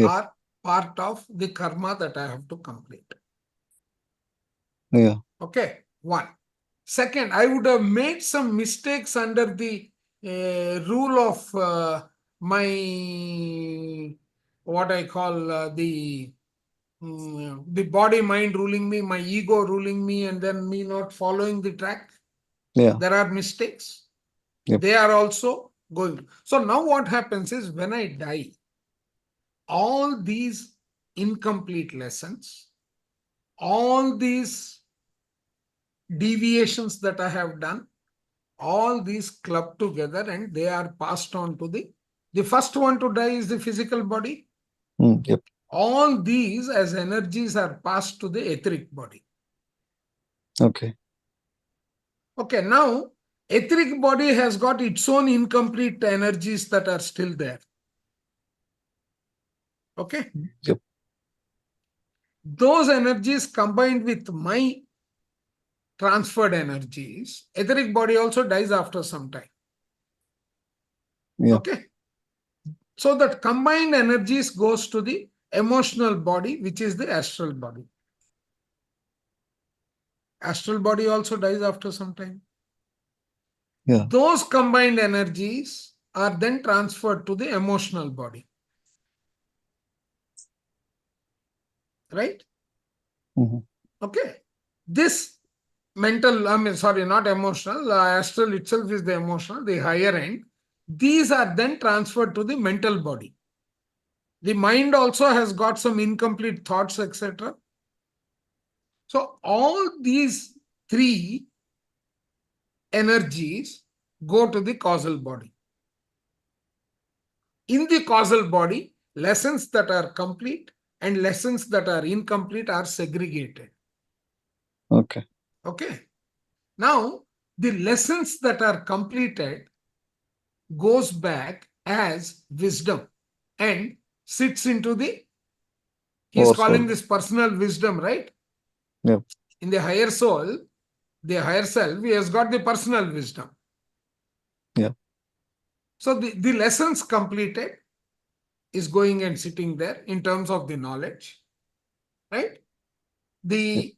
are part of the karma that I have to complete. Yeah. Okay. One. Second, I would have made some mistakes under the rule of my, what I call the body mind ruling me, my ego ruling me, and then me not following the track. Yeah. There are mistakes. Yep. They are also going. So now what happens is when I die, all these incomplete lessons, all these deviations that I have done, all these club together and they are passed on to the first one to die is the physical body. Yep. All these as energies are passed to the etheric body. Okay. Okay, now etheric body has got its own incomplete energies that are still there. Okay. Yep. Those energies combined with my transferred energies, etheric body also dies after some time. Yeah. Okay. So that combined energies goes to the emotional body, which is the astral body. Astral body also dies after some time. Yeah. Those combined energies are then transferred to the emotional body. Right? Mm-hmm. Okay. This mental, not emotional, astral itself is the emotional, the higher end. These are then transferred to the mental body. The mind also has got some incomplete thoughts, etc. So all these three energies go to the causal body. In the causal body, lessons that are complete and lessons that are incomplete are segregated. Okay. Okay. Now, the lessons that are completed goes back as wisdom and sits into he's calling this personal wisdom, right? Yep. In the higher soul, the higher self, he has got the personal wisdom. Yeah. So the lessons completed is going and sitting there in terms of the knowledge, right? The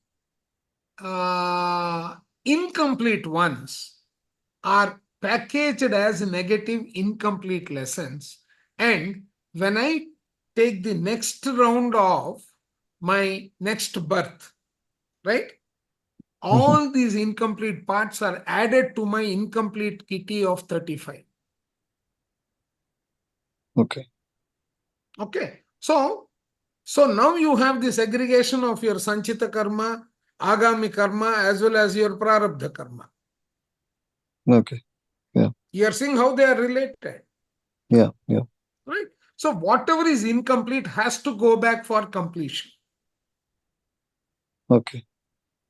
incomplete ones are packaged as negative incomplete lessons. And when I take the next round of my next birth, right? All these incomplete parts are added to my incomplete kitty of 35. Okay. Okay. So now you have the segregation of your Sanchita karma, Agami karma, as well as your Prarabdha karma. Okay. Yeah. You are seeing how they are related. Yeah. Yeah. Right? So whatever is incomplete has to go back for completion. Okay.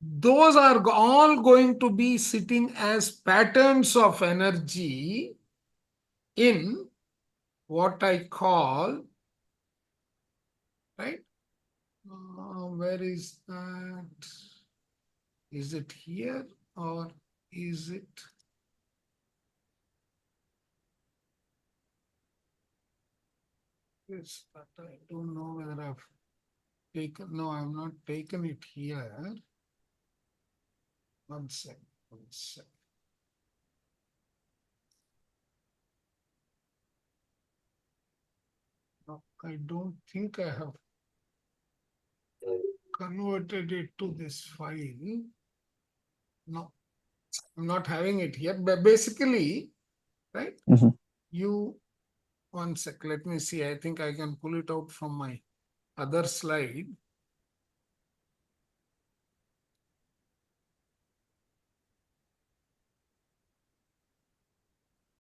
Those are all going to be sitting as patterns of energy in what I call, right? Where is that? Is it here or is it? Yes, but I don't know whether I've taken. No, I've not taken it here. One sec. One sec. No, I don't think I have converted it to this file. No, I'm not having it here. But basically, right? Mhm. You, one sec, let me see. I think I can pull it out from my other slide.